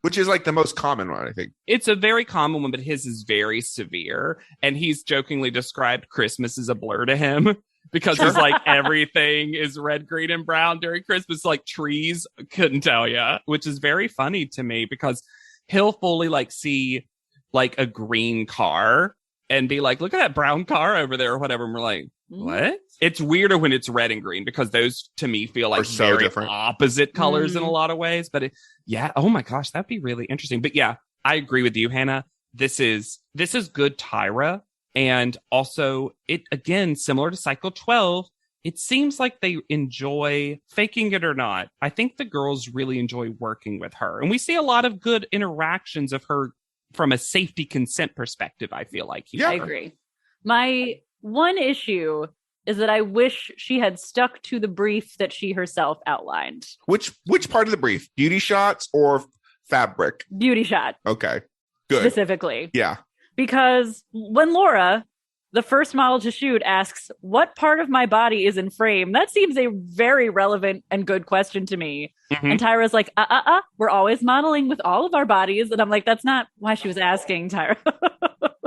Which is like the most common one, I think. It's a very common one, but his is very severe. And he's jokingly described Christmas as a blur to him because it's like everything is red, green, and brown during Christmas, like trees, couldn't tell you, which is very funny to me because he'll fully like see like a green car and be like, look at that brown car over there or whatever. And we're like, what? It's weirder when it's red and green because those to me feel like so very different opposite colors in a lot of ways. But oh my gosh, that'd be really interesting. But yeah, I agree with you, Hannah. This is good Tyra. And also it, again, similar to Cycle 12, it seems like they enjoy, faking it or not, I think the girls really enjoy working with her. And we see a lot of good interactions of her from a safety consent perspective, I feel like. I agree. My one issue is that I wish she had stuck to the brief that she herself outlined. Which part of the brief? Beauty shots or fabric? Beauty shot. Okay, good. Specifically. Yeah. Because when Laura, the first model to shoot, asks, what part of my body is in frame? That seems a very relevant and good question to me. And Tyra's like, we're always modeling with all of our bodies. And I'm like, that's not why she was asking, Tyra.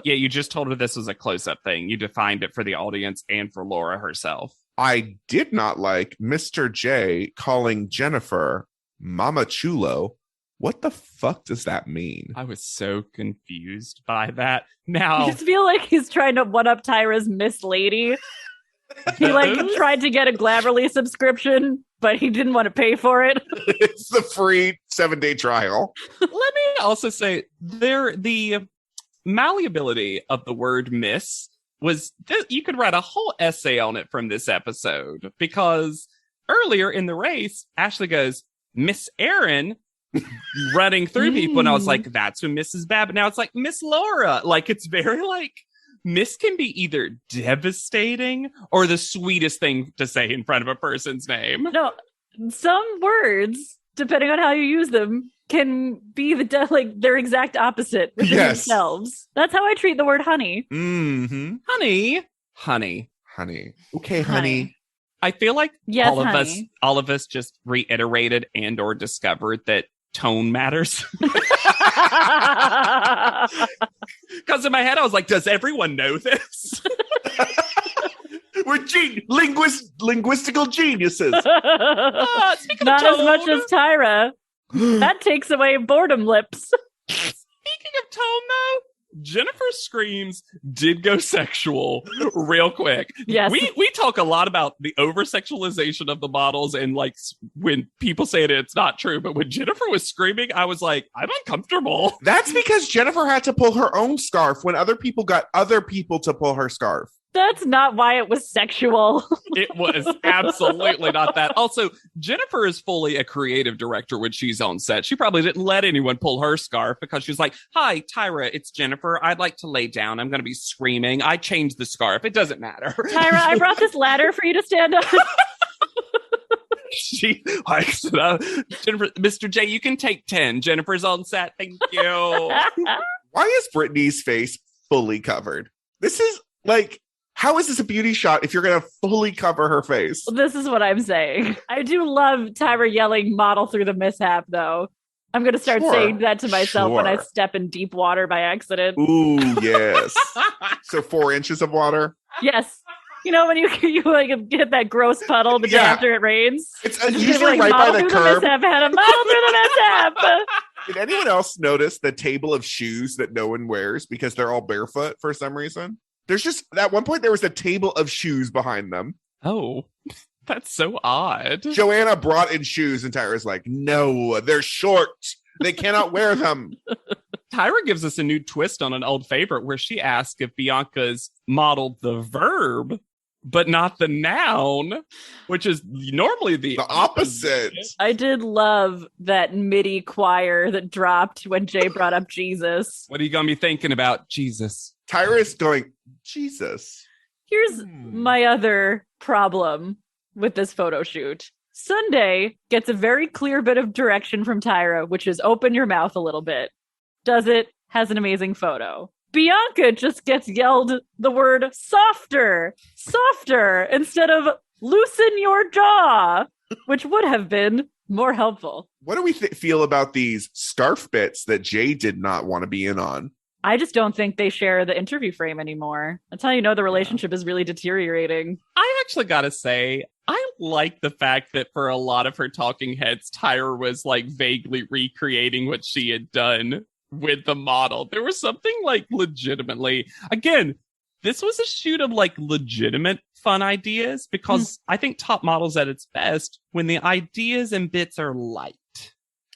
Yeah, you just told her this was a close-up thing. You defined it for the audience and for Laura herself. I did not like Mr. J calling Jennifer Mama Chulo. What the fuck does that mean? I was so confused by that. Now, I just feel like he's trying to one-up Tyra's Miss Lady. He tried to get a Glamorly subscription, but he didn't want to pay for it. It's the free 7-day trial. Let me also say the malleability of the word miss was you could write a whole essay on it from this episode, because earlier in the race, Ashley goes, Miss Erin, running through people. And I was like, that's when Mrs. Bab. But now it's like Miss Laura. Like, it's very like, Miss can be either devastating or the sweetest thing to say in front of a person's name. No, some words, depending on how you use them, can be their exact opposite within themselves. That's how I treat the word honey. Honey. Okay, honey. I feel like yes, all of us just reiterated and or discovered that tone matters. Because in my head I was like, does everyone know this? We're linguistical geniuses. Not as much as Tyra. That takes away boredom lips. Speaking of tone, though, Jennifer's screams did go sexual real quick. Yes. We talk a lot about the over-sexualization of the models, and like when people say it, it's not true. But when Jennifer was screaming, I was like, I'm uncomfortable. That's because Jennifer had to pull her own scarf when other people got other people to pull her scarf. That's not why it was sexual. It was absolutely not that. Also, Jennifer is fully a creative director when she's on set. She probably didn't let anyone pull her scarf because she's like, hi, Tyra, it's Jennifer. I'd like to lay down. I'm going to be screaming. I changed the scarf. It doesn't matter. Tyra, I brought this ladder for you to stand on. She hikes it up. Jennifer, Mr. J, you can take 10. Jennifer's on set. Thank you. Why is Brittany's face fully covered? This is like... How is this a beauty shot if you're going to fully cover her face? This is what I'm saying. I do love Tyra yelling model through the mishap, though. I'm going to start saying that to myself when I step in deep water by accident. Ooh, yes. So 4 inches of water? Yes. You know, when you like get that gross puddle the day after it rains? It's usually right by the curb. Had a model through the mishap. Did anyone else notice the table of shoes that no one wears because they're all barefoot for some reason? There's just, at one point, there was a table of shoes behind them. Oh, that's so odd. Joanna brought in shoes, and Tyra's like, no, they're short. They cannot wear them. Tyra gives us a new twist on an old favorite where she asks if Bianca's modeled the verb, but not the noun, which is normally the opposite. I did love that MIDI choir that dropped when Jay brought up Jesus. What are you going to be thinking about, Jesus? Tyra's going, Jesus. Here's my other problem with this photo shoot. Sunday gets a very clear bit of direction from Tyra, which is open your mouth a little bit. Does it, has an amazing photo. Bianca just gets yelled the word softer, instead of loosen your jaw, which would have been more helpful. What do we feel about these scarf bits that Jay did not want to be in on? I just don't think they share the interview frame anymore. That's how you know the relationship is really deteriorating. I actually gotta say, I like the fact that for a lot of her talking heads, Tyra was like vaguely recreating what she had done with the model. There was something like legitimately, again, this was a shoot of like legitimate fun ideas because I think Top Model's at its best when the ideas and bits are light.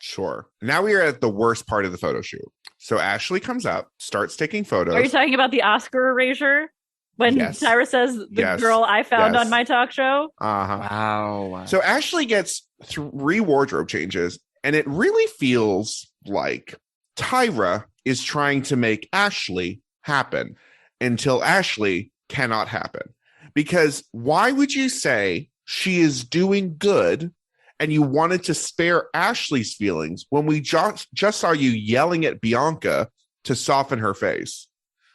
Sure. Now we are at the worst part of the photo shoot. So Ashley comes up, starts taking photos. Are you talking about the Oscar erasure? When Tyra says the girl I found on my talk show? Uh-huh. Wow. So Ashley gets 3 wardrobe changes, and it really feels like Tyra is trying to make Ashley happen until Ashley cannot happen. Because why would you say she is doing good and you wanted to spare Ashley's feelings when we just saw you yelling at Bianca to soften her face?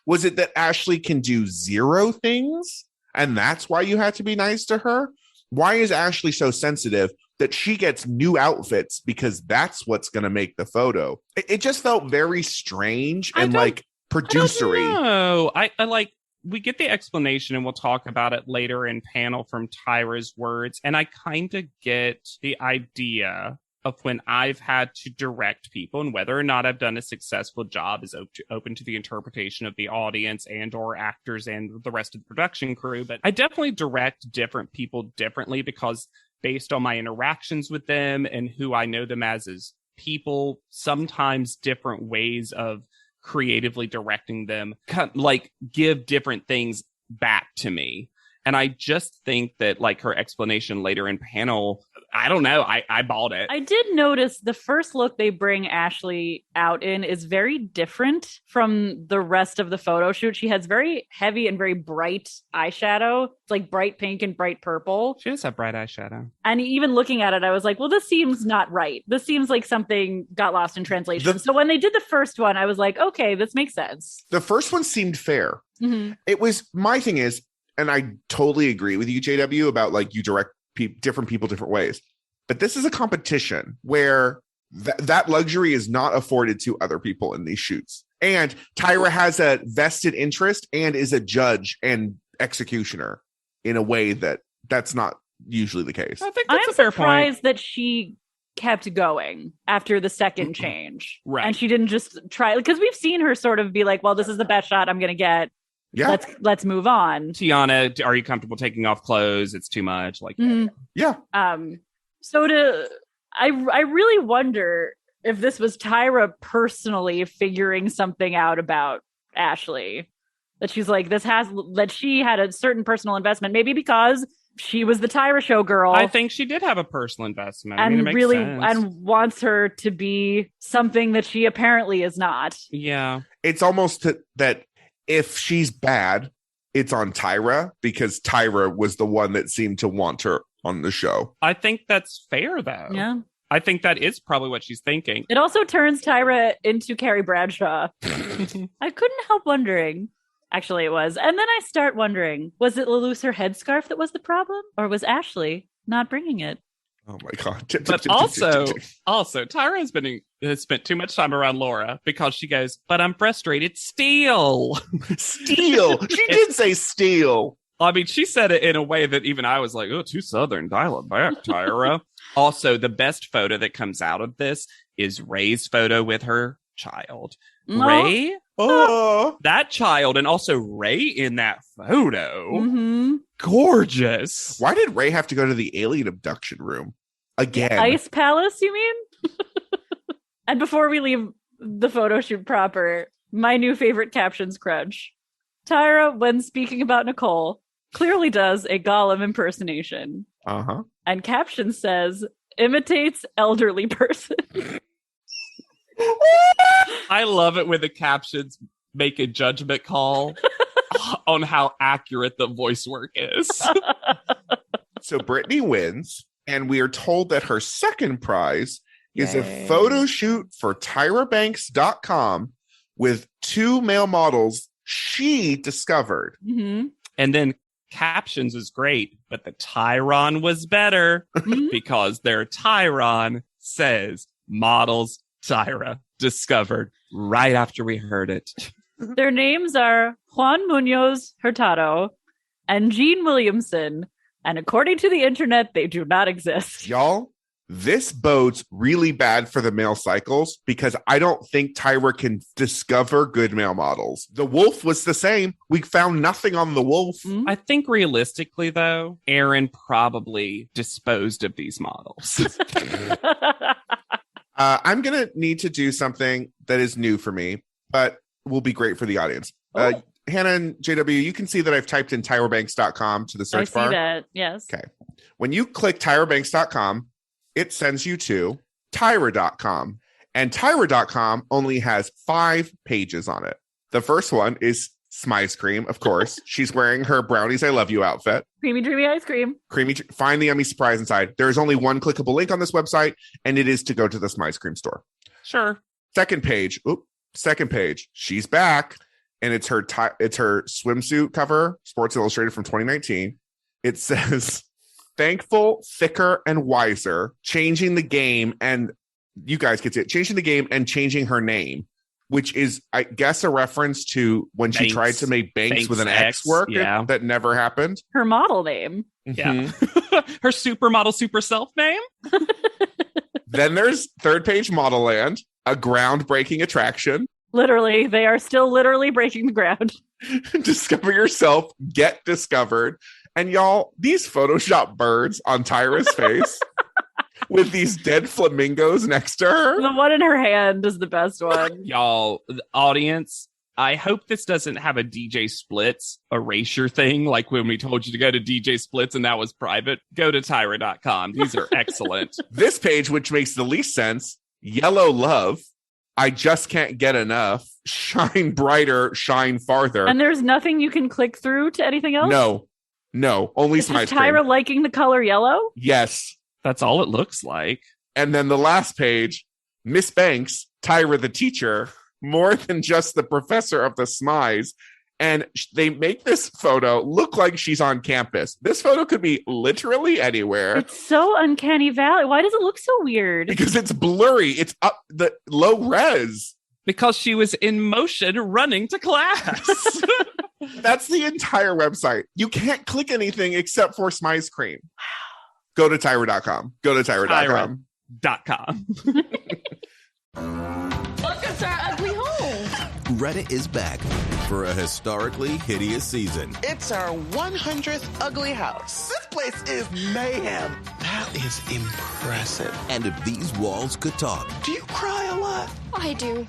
Was it that Ashley can do 0 things and that's why you had to be nice to her? Why is Ashley so sensitive that she gets new outfits because that's what's going to make the photo? It just felt very strange and like producery. No, I like, we get the explanation and we'll talk about it later in panel from Tyra's words. And I kind of get the idea of when I've had to direct people and whether or not I've done a successful job is open to the interpretation of the audience and or actors and the rest of the production crew. But I definitely direct different people differently because based on my interactions with them and who I know them as people, sometimes different ways of creatively directing them like give different things back to me. And I just think that like her explanation later in panel, I don't know. I bought it. I did notice the first look they bring Ashley out in is very different from the rest of the photo shoot. She has very heavy and very bright eyeshadow. It's like bright pink and bright purple. She does have bright eyeshadow. And even looking at it, I was like, well, this seems not right. This seems like something got lost in translation. So when they did the first one, I was like, okay, this makes sense. The first one seemed fair. Mm-hmm. It was, my thing is, and I totally agree with you, JW, about like you direct different people different ways. But this is a competition where that luxury is not afforded to other people in these shoots. And Tyra has a vested interest and is a judge and executioner in a way that's not usually the case. I think that's a fair point. I'm surprised that she kept going after the second change. Right. And she didn't just try, because we've seen her sort of be like, well, this is the best shot I'm going to get. Yeah. Let's move on. Tiana, are you comfortable taking off clothes? It's too much. Like, yeah. So I really wonder if this was Tyra personally figuring something out about Ashley. That she's like, that she had a certain personal investment, maybe because she was the Tyra show girl. I think she did have a personal investment. And I mean, it really, makes sense. and wants her to be something that she apparently is not. Yeah. It's almost that if she's bad, it's on Tyra because Tyra was the one that seemed to want her on the show. I think that's fair, though. Yeah. I think that is probably what she's thinking. It also turns Tyra into Carrie Bradshaw. I couldn't help wondering. Actually, it was. And then I start wondering, was it the looser headscarf that was the problem? Or was Ashley not bringing it? Oh my God. But also, Tyra has spent too much time around Laura because she goes, but I'm frustrated. Steal. Steal. She did say steal. I mean, she said it in a way that even I was like, oh, too Southern. Dial it back, Tyra. Also, the best photo that comes out of this is Ray's photo with her child. No. Ray, Oh, that child, and also Ray in that photo. Mm-hmm. Gorgeous. why did Ray have to go to the alien abduction room again? Ice Palace, you mean? And before we leave the photo shoot proper, my new favorite captions crunch. Tyra, when speaking about Nicole, clearly does a Gollum impersonation. Uh-huh. And caption says, imitates elderly person. I love it when the captions make a judgment call on how accurate the voice work is. So Brittany wins, and we are told that her second prize is Yay. a photo shoot for TyraBanks.com with 2 male models she discovered. Mm-hmm. And then captions is great, but the Tyron was better because their Tyron says models Tyra discovered right after we heard it. Their names are Juan Munoz Hurtado and Gene Williamson. And according to the internet, they do not exist. Y'all, this bodes really bad for the male cycles because I don't think Tyra can discover good male models. The wolf was the same. We found nothing on the wolf. Mm-hmm. I think realistically, though, Aaron probably disposed of these models. I'm going to need to do something that is new for me, but will be great for the audience. Oh. Hannah and JW, you can see that I've typed in TyraBanks.com to the I search see bar. that, yes. Okay. When you click TyraBanks.com, it sends you to Tyra.com. And Tyra.com only has 5 pages on it. The first one is Smize Cream, of course. She's wearing her Brownies I Love You outfit. Creamy, dreamy ice cream. Find the yummy surprise inside. There is only one clickable link on this website, and it is to go to the Smize Cream store. Sure. Second page. She's back, and it's her swimsuit cover, Sports Illustrated from 2019. It says, "Thankful, thicker, and wiser, changing the game," and you guys get it. Changing the game and changing her name, which is, I guess, a reference to when she Banks. tried to make Banks with an X, X work. yeah. That never happened. Her model name. Yeah. Mhm. Her supermodel super self name? Then there's third page Model Land, a groundbreaking attraction. Literally, they are still literally breaking the ground. Discover yourself, get discovered. And y'all, these Photoshop birds on Tyra's face with these dead flamingos next to her. The one in her hand is the best one. Y'all, the audience, I hope this doesn't have a DJ Splits erasure thing, like when we told you to go to DJ Splits and that was private. Go to Tyra.com. These are excellent. This page, which makes the least sense, Yellow Love, I just can't get enough, Shine Brighter, Shine Farther. And there's nothing you can click through to anything else? No, only It's just Smize Tyra Cream. liking the color yellow? Yes. That's all it looks like. And then the last page, Miss Banks, Tyra the teacher, more than just the professor of the Smize. And they make this photo look like she's on campus. This photo could be literally anywhere It's so uncanny valley. Why does it look so weird? because it's blurry. It's up the low res. Because she was in motion running to class. That's the entire website. You can't click anything except for Smize Cream. Go to Tyra.com. Go to Tyra.com. .com. Welcome to our ugly home. Reddit is back for a historically hideous season. It's our 100th ugly house. This place is mayhem. That is impressive. And if these walls could talk, Do you cry a lot? I do.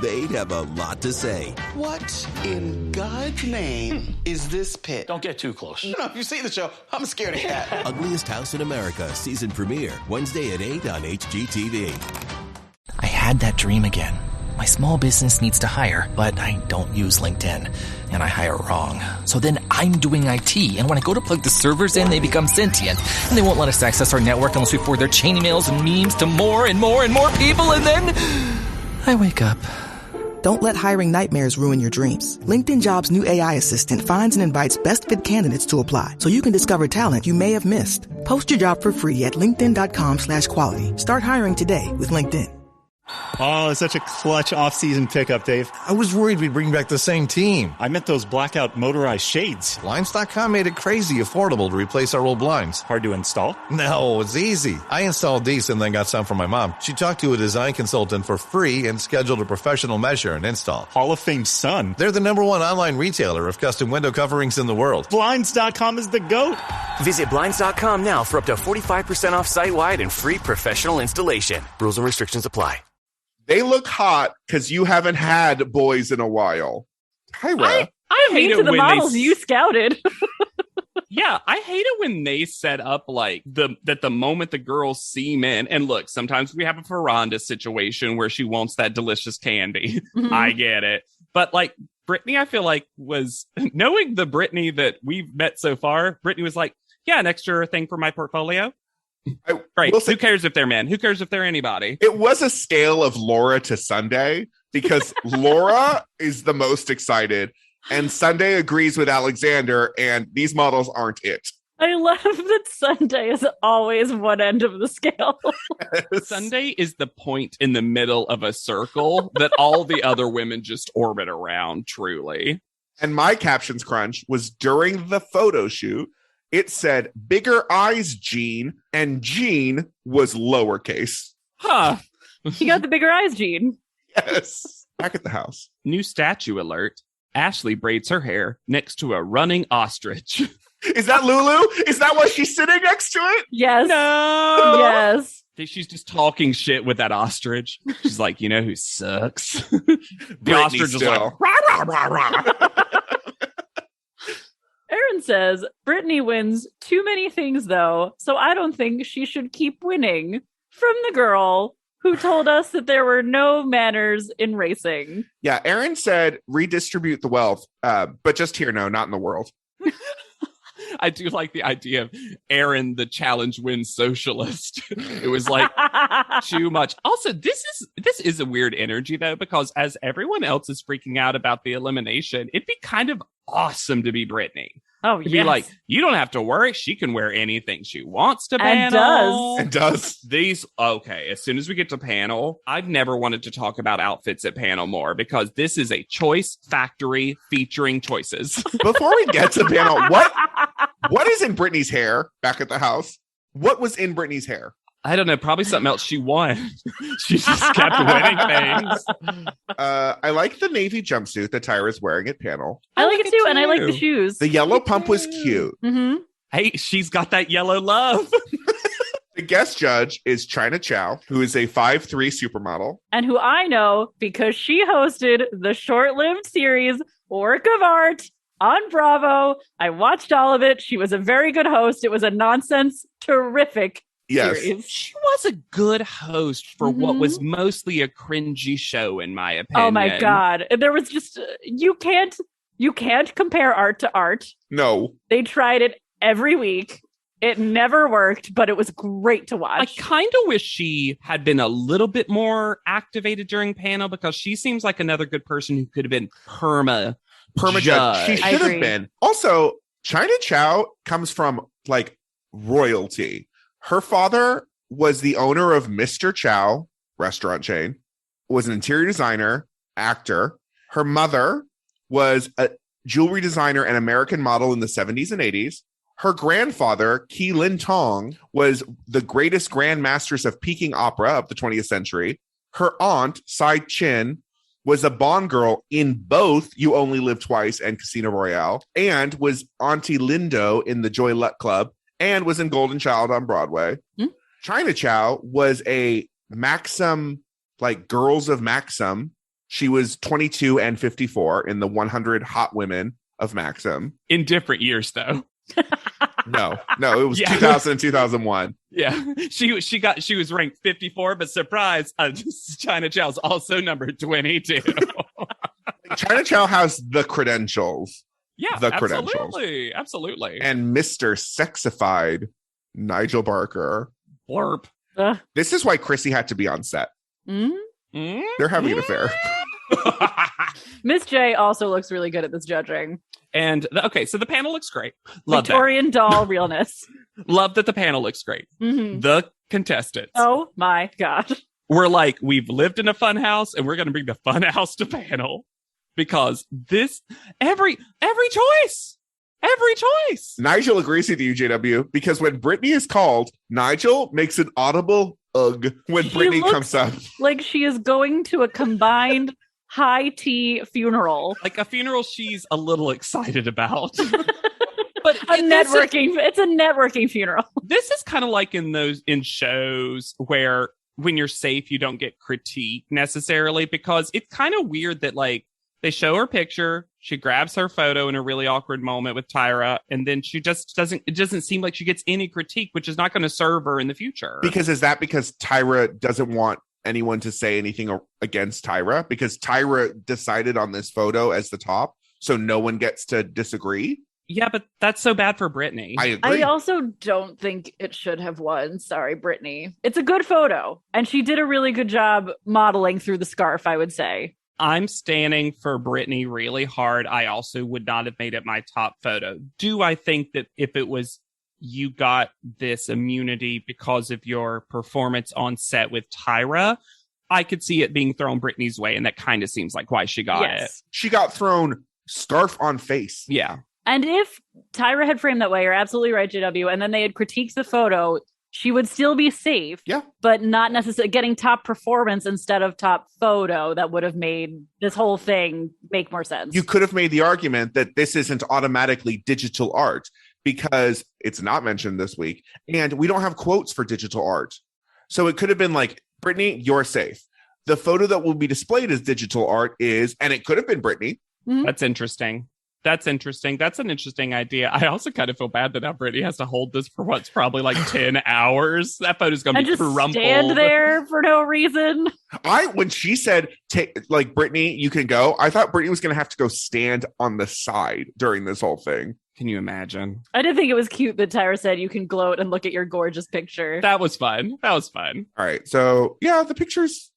they'd have a lot to say. What in God's name is this pit? Don't get too close. You know, if you see the show, I'm a scaredy cat. Ugliest House in America season premiere Wednesday at 8 on HGTV. I had that dream again. My small business needs to hire, but I don't use LinkedIn, and I hire wrong. So then I'm doing IT, and when I go to plug the servers in, they become sentient, and they won't let us access our network unless we forward their chain emails and memes to more and more and more people, and then I wake up. Don't let hiring nightmares ruin your dreams. LinkedIn Jobs' new AI assistant finds and invites best fit candidates to apply, so you can discover talent you may have missed. Post your job for free at linkedin.com/quality. Start hiring today with LinkedIn. Oh, it's such a clutch off-season pickup, Dave. I was worried we'd bring back the same team. I meant those blackout motorized shades. Blinds.com made it crazy affordable to replace our old blinds. Hard to install? No, it's easy. I installed these and then got some for my mom. She talked to a design consultant for free and scheduled a professional measure and install. Hall of Fame son. They're the #1 online retailer of custom window coverings in the world. Blinds.com is the GOAT. Visit Blinds.com now for up to 45% off site-wide and free professional installation. Rules and restrictions apply. They look hot because you haven't had boys in a while. Tyra. I hate to the models you scouted. Yeah, I hate it when they set up like that the moment the girls see men, and look, sometimes we have a Ferranda situation where she wants that delicious candy. Mm-hmm. I get it. But like Brittany, I feel like was knowing the Brittany that we've met so far, Brittany was like, yeah, an extra thing for my portfolio. Right. Who cares if they're men? Who cares if they're anybody? It was a scale of Laura to Sunday because Laura is the most excited and Sunday agrees with Alexander, and these models aren't it. I love that Sunday is always one end of the scale. Sunday is the point in the middle of a circle that all the other women just orbit around, truly. And my captions crunch was during the photo shoot. It said bigger eyes, Jean, and Jean was lowercase. Huh. You got the bigger eyes, Jean. Yes. Back at the house. New statue alert. Ashley braids her hair next to a running ostrich. Is that Lulu? Is that why she's sitting next to it? Yes. No. Yes. She's just talking shit with that ostrich. She's like, you know who sucks? The ostrich is like, rah, rah, rah, rah. Aaron says, Brittany wins too many things, though, so I don't think she should keep winning. From the girl who told us that there were no manners in racing. Yeah, Aaron said redistribute the wealth, but just here, no, not in the world. I do like the idea of Aaron, the challenge wins socialist. It was like too much. Also, this is a weird energy, though, because as everyone else is freaking out about the elimination, it'd be kind of awesome to be Brittany. Oh, to yes. be like, you don't have to worry. She can wear anything she wants to panel. And does. Okay, as soon as we get to panel, I've never wanted to talk about outfits at panel more because this is a choice factory featuring choices. Before we get to panel, what is in Brittany's hair back at the house? What was in Brittany's hair? I don't know. Probably something else she won. She just kept winning things. I like the navy jumpsuit that Tyra's wearing at panel. I like it too, and I like the shoes. The yellow pump was cute. Mm-hmm. Hey, she's got that yellow love. The guest judge is China Chow, who is a 5'3" supermodel. And who I know because she hosted the short-lived series Work of Art on Bravo. I watched all of it. She was a very good host. It was a nonsense, terrific series. She was a good host for what was mostly a cringy show, in my opinion. Oh my God. There was just, you can't compare art to art. No. They tried it every week. It never worked, but it was great to watch. I kind of wish she had been a little bit more activated during panel because she seems like another good person who could have been perma judge. She should have been. Also, China Chow comes from like royalty. Her father was the owner of Mr. Chow restaurant chain, was an interior designer, actor. Her mother was a jewelry designer and American model in the 70s and 80s. Her grandfather, Ki Lin Tong, was the greatest grandmasters of Peking opera of the 20th century. Her aunt, Sai Chin, was a Bond girl in both You Only Live Twice and Casino Royale, and was Auntie Lindo in the Joy Luck Club, and was in Golden Child on Broadway. China Chow was a Maxim, like Girls of Maxim. She was 22 and 54 in the 100 Hot Women of Maxim. In different years, though. No, it was 2000 and 2001. Yeah, she was ranked 54, but surprise, China Chow's also number 22. China Chow has the credentials. Yeah, the credentials. Absolutely. And Mr. Sexified Nigel Barker. Blurp. This is why Chrissy had to be on set. They're having an affair. Miss J also looks really good at this judging. And so the panel looks great. Love Victorian doll realness. Love that the panel looks great. The contestants. Oh my God. We're like, we've lived in a fun house and we're going to bring the fun house to panel because this, every choice. Nigel agrees with you, JW, because when Brittany is called, Nigel makes an audible ugh when Brittany comes up. Like she is going to a combined high tea funeral. Like a funeral she's a little excited about. But it's a networking funeral. This is kind of like in shows where when you're safe, you don't get critique necessarily, because it's kind of weird that like they show her picture, she grabs her photo in a really awkward moment with Tyra, and then she just doesn't seem like she gets any critique, which is not going to serve her in the future. Because Tyra doesn't want anyone to say anything against Tyra, because Tyra decided on this photo as the top, so no one gets to disagree. Yeah, but that's so bad for Brittany. I agree. I also don't think it should have won. Sorry, Brittany. It's a good photo, and she did a really good job modeling through the scarf, I would say. I'm standing for Brittany really hard. I also would not have made it my top photo. Do I think that if it was you got this immunity because of your performance on set with Tyra, I could see it being thrown Brittany's way, and that kind of seems like why she got it. She got thrown scarf on face. Yeah. And if Tyra had framed that way, you're absolutely right, JW, and then they had critiqued the photo, she would still be safe. Yeah. But not necessarily getting top performance instead of top photo. That would have made this whole thing make more sense. You could have made the argument that this isn't automatically digital art because it's not mentioned this week, and we don't have quotes for digital art. So it could have been like, Brittany, you're safe. The photo that will be displayed as digital art is, and it could have been Brittany. Mm-hmm. That's interesting. That's interesting. That's an interesting idea. I also kind of feel bad that now Brittany has to hold this for what's probably like 10 hours. That photo's going to be just crumpled. Stand there for no reason. When she said, like, Brittany, you can go, I thought Brittany was going to have to go stand on the side during this whole thing. Can you imagine? I did think it was cute that Tyra said you can gloat and look at your gorgeous picture. That was fun. All right. So, yeah, the pictures,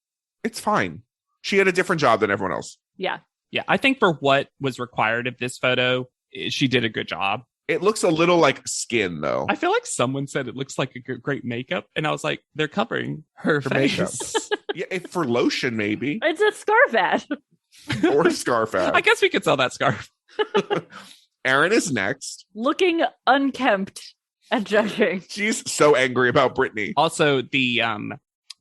it's fine. She had a different job than everyone else. Yeah. Yeah, I think for what was required of this photo, she did a good job. It looks a little like skin, though. I feel like someone said it looks like a great makeup, and I was like, they're covering her face. Makeup. Yeah, for lotion, maybe. It's a scarf ad. Or a scarf ad. I guess we could sell that scarf. Erin is next. Looking unkempt at judging. She's so angry about Brittany. Also, the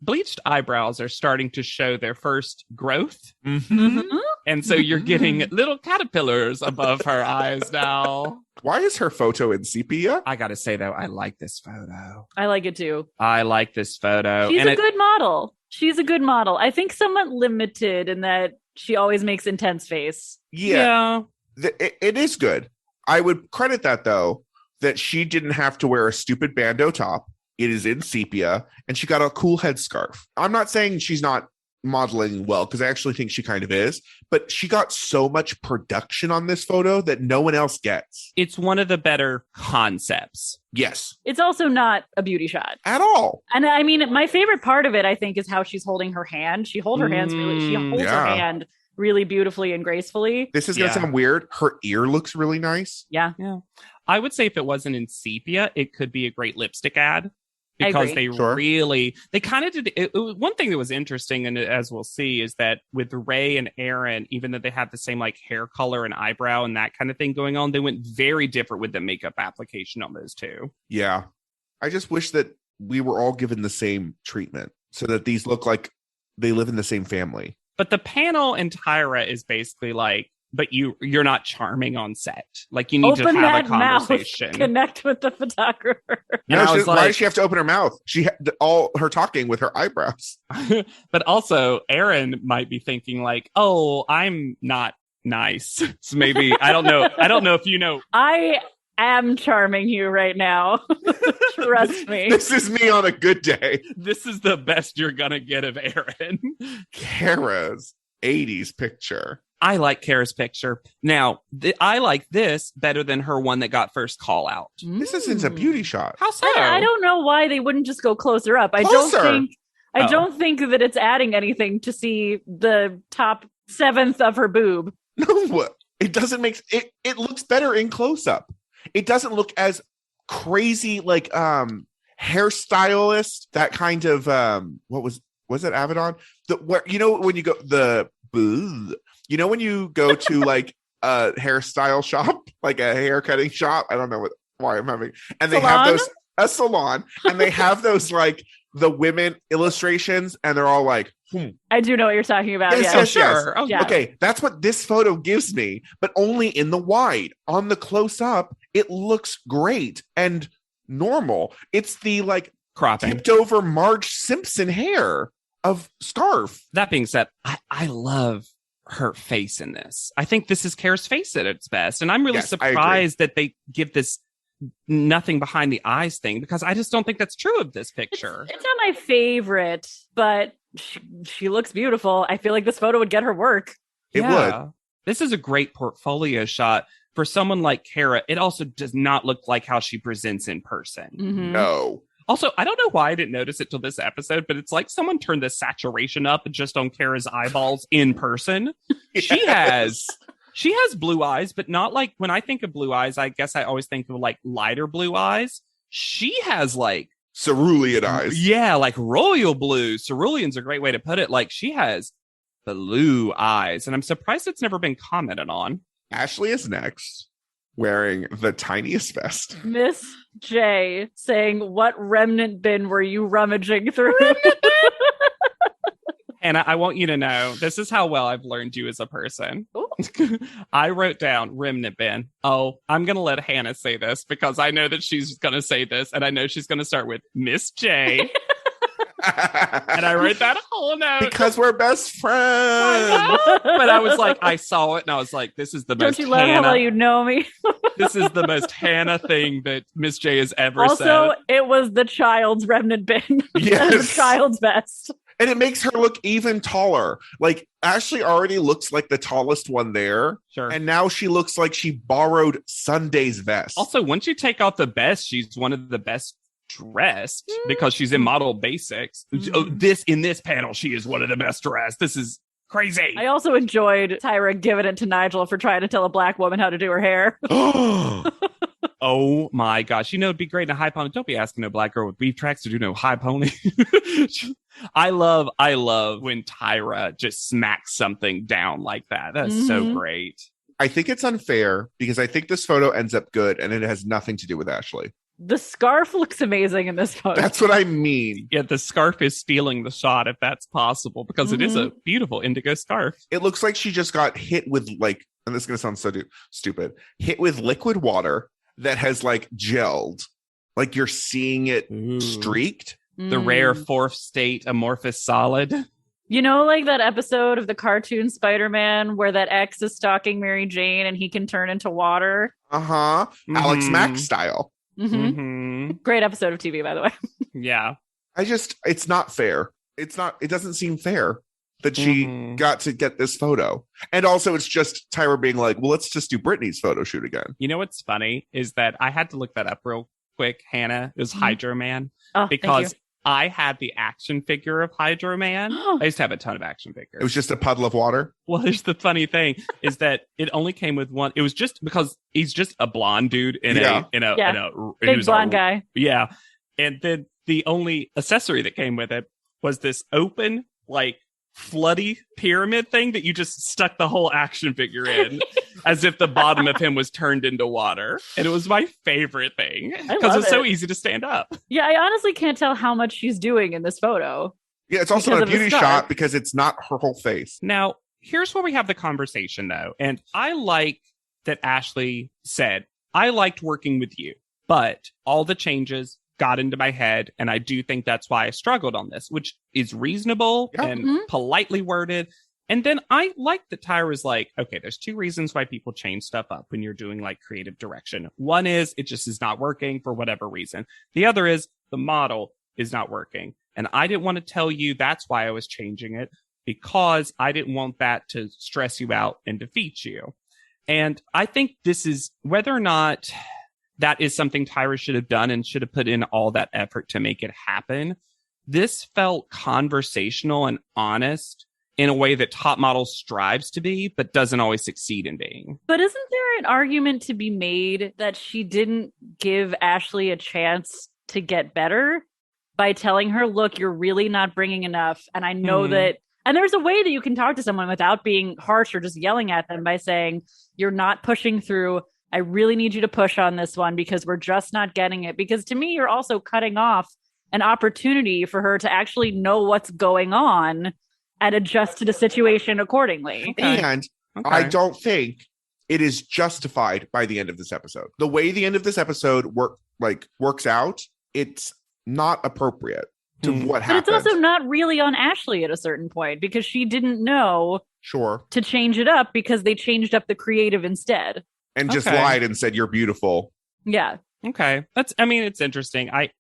bleached eyebrows are starting to show their first growth. Mm-hmm. And so you're getting little caterpillars above her eyes now. Why is her photo in sepia? I gotta say, though, I like this photo. I like it, too. I like this photo. She's a good model. She's a good model. I think somewhat limited in that she always makes intense face. Yeah. It is good. I would credit that, though, that she didn't have to wear a stupid bandeau top. It is in sepia, and she got a cool headscarf. I'm not saying she's not modeling well, because I actually think she kind of is, but she got so much production on this photo that no one else gets. It's one of the better concepts. Yes. It's also not a beauty shot. At all. And I mean, my favorite part of it, I think, is how she's holding her hand. She holds her hand really beautifully and gracefully. This is going to sound weird. Her ear looks really nice. Yeah. I would say if it wasn't in sepia, it could be a great lipstick ad. Because they kind of did one thing that was interesting, and as we'll see, is that with Ray and Erin, even though they have the same like hair color and eyebrow and that kind of thing going on, they went very different with the makeup application on those two. Yeah. I just wish that we were all given the same treatment so that these look like they live in the same family. But the panel in Tyra is basically like, but you're not charming on set. Like, you need to have a conversation. Mouth, connect with the photographer. No, why does she have to open her mouth? She had all her talking with her eyebrows. But also, Erin might be thinking like, "Oh, I'm not nice." So maybe I don't know. I don't know if you know. I am charming you right now. Trust me. This is me on a good day. This is the best you're gonna get of Erin. Kara's 80s picture. I like Kara's picture. Now, I like this better than her one that got first call out. This isn't a beauty shot. How so? I don't know why they wouldn't just go closer up. I don't think that it's adding anything to see the top 7th of her boob. No, it doesn't make it. It looks better in close up. It doesn't look as crazy like hairstylist. That kind of what was it Avedon? Where when you go when you go to like a hairstyle shop, like a hair cutting shop. I don't know why I'm having, and they have those a salon, and they have those like the women illustrations, and they're all like, I do know what you're talking about. Yes. Sure. Oh, yeah. Okay, that's what this photo gives me, but only in the wide. On the close up, it looks great and normal. It's the like cropping, tipped over Marge Simpson hair of scarf. That being said, I love her face in this. I think this is Kara's face at its best. And I'm really surprised that they give this nothing behind the eyes thing, because I just don't think that's true of this picture. It's not my favorite, but she looks beautiful. I feel like this photo would get her work. It would. This is a great portfolio shot for someone like Kara. It also does not look like how she presents in person. Mm-hmm. No. Also, I don't know why I didn't notice it till this episode, but it's like someone turned the saturation up just on Kara's eyeballs in person. Yes. She has blue eyes, but not like, when I think of blue eyes, I guess I always think of like lighter blue eyes. She has like cerulean eyes. Yeah, like royal blue. Cerulean's a great way to put it. Like she has blue eyes, and I'm surprised it's never been commented on. Ashley is next, wearing the tiniest vest. Miss J saying, "What remnant bin were you rummaging through?" And I want you to know, this is how well I've learned you as a person. I wrote down remnant bin. Oh, I'm going to let Hannah say this because I know that she's going to say this, and I know she's going to start with Miss J. And I wrote that whole note. Because we're best friends. But I was like, I saw it and I was like, this is the most Don't you love how well you know me? This is the most Hannah thing that Miss J has ever said. Also, it was the child's remnant bin. Yes. The child's vest. And it makes her look even taller. Like Ashley already looks like the tallest one there. Sure. And now she looks like she borrowed Sunday's vest. Also, once you take off the vest, she's one of the best dressed because she's in model basics. In this panel, she is one of the best dressed. This is crazy. I also enjoyed Tyra giving it to Nigel for trying to tell a black woman how to do her hair. Oh my gosh. It'd be great in a high pony. Don't be asking no black girl with beef tracks to do no high pony. I love when Tyra just smacks something down like that. That's so great. I think it's unfair because I think this photo ends up good and it has nothing to do with Ashley. The scarf looks amazing in this photo. That's what I mean. Yeah, the scarf is stealing the shot if that's possible because it is a beautiful indigo scarf. It looks like she just got hit with like, and this is going to sound so stupid, hit with liquid water that has like gelled. Like you're seeing it streaked. The rare fourth state amorphous solid. You know, like that episode of the cartoon Spider-Man where that X is stalking Mary Jane and he can turn into water? Uh-huh. Alex Mack style. Great episode of TV, by the way. Yeah. It's not fair. It doesn't seem fair that she got to get this photo. And also it's just Tyra being like, well, let's just do Britney's photo shoot again. You know what's funny is that I had to look that up real quick, Hannah. It was Hydro Man. Oh, because I had the action figure of Hydro Man. I used to have a ton of action figures. It was just a puddle of water. Well, here's the funny thing is that it only came with one. It was just because he's just a blonde dude in a big blonde guy. Yeah. And then the only accessory that came with it was this open, like floody pyramid thing that you just stuck the whole action figure in as if the bottom of him was turned into water. And it was my favorite thing because it's so easy to stand up. Yeah, I honestly can't tell how much she's doing in this photo. Yeah, it's also not a beauty shot because it's not her whole face. Now, here's where we have the conversation, though. And I like that Ashley said, I liked working with you, but all the changes got into my head. And I do think that's why I struggled on this, which is reasonable and politely worded. And then I like that Tyra's like, okay, there's two reasons why people change stuff up when you're doing like creative direction. One is it just is not working for whatever reason. The other is the model is not working. And I didn't want to tell you that's why I was changing it, because I didn't want that to stress you out and defeat you. And I think this is whether or not that is something Tyra should have done and should have put in all that effort to make it happen. This felt conversational and honest in a way that Top Model strives to be, but doesn't always succeed in being. But isn't there an argument to be made that she didn't give Ashley a chance to get better? by telling her, look, you're really not bringing enough. And I know that. And there's a way that you can talk to someone without being harsh or just yelling at them by saying, you're not pushing through. I really need you to push on this one because we're just not getting it. Because to me, you're also cutting off an opportunity for her to actually know what's going on and adjust to the situation accordingly. Okay. And I don't think it is justified by the end of this episode. The way the end of this episode works out, it's not appropriate to what happened. But it's also not really on Ashley at a certain point because she didn't know to change it up because they changed up the creative instead. And just lied and said, you're beautiful. Yeah. Okay. It's interesting. I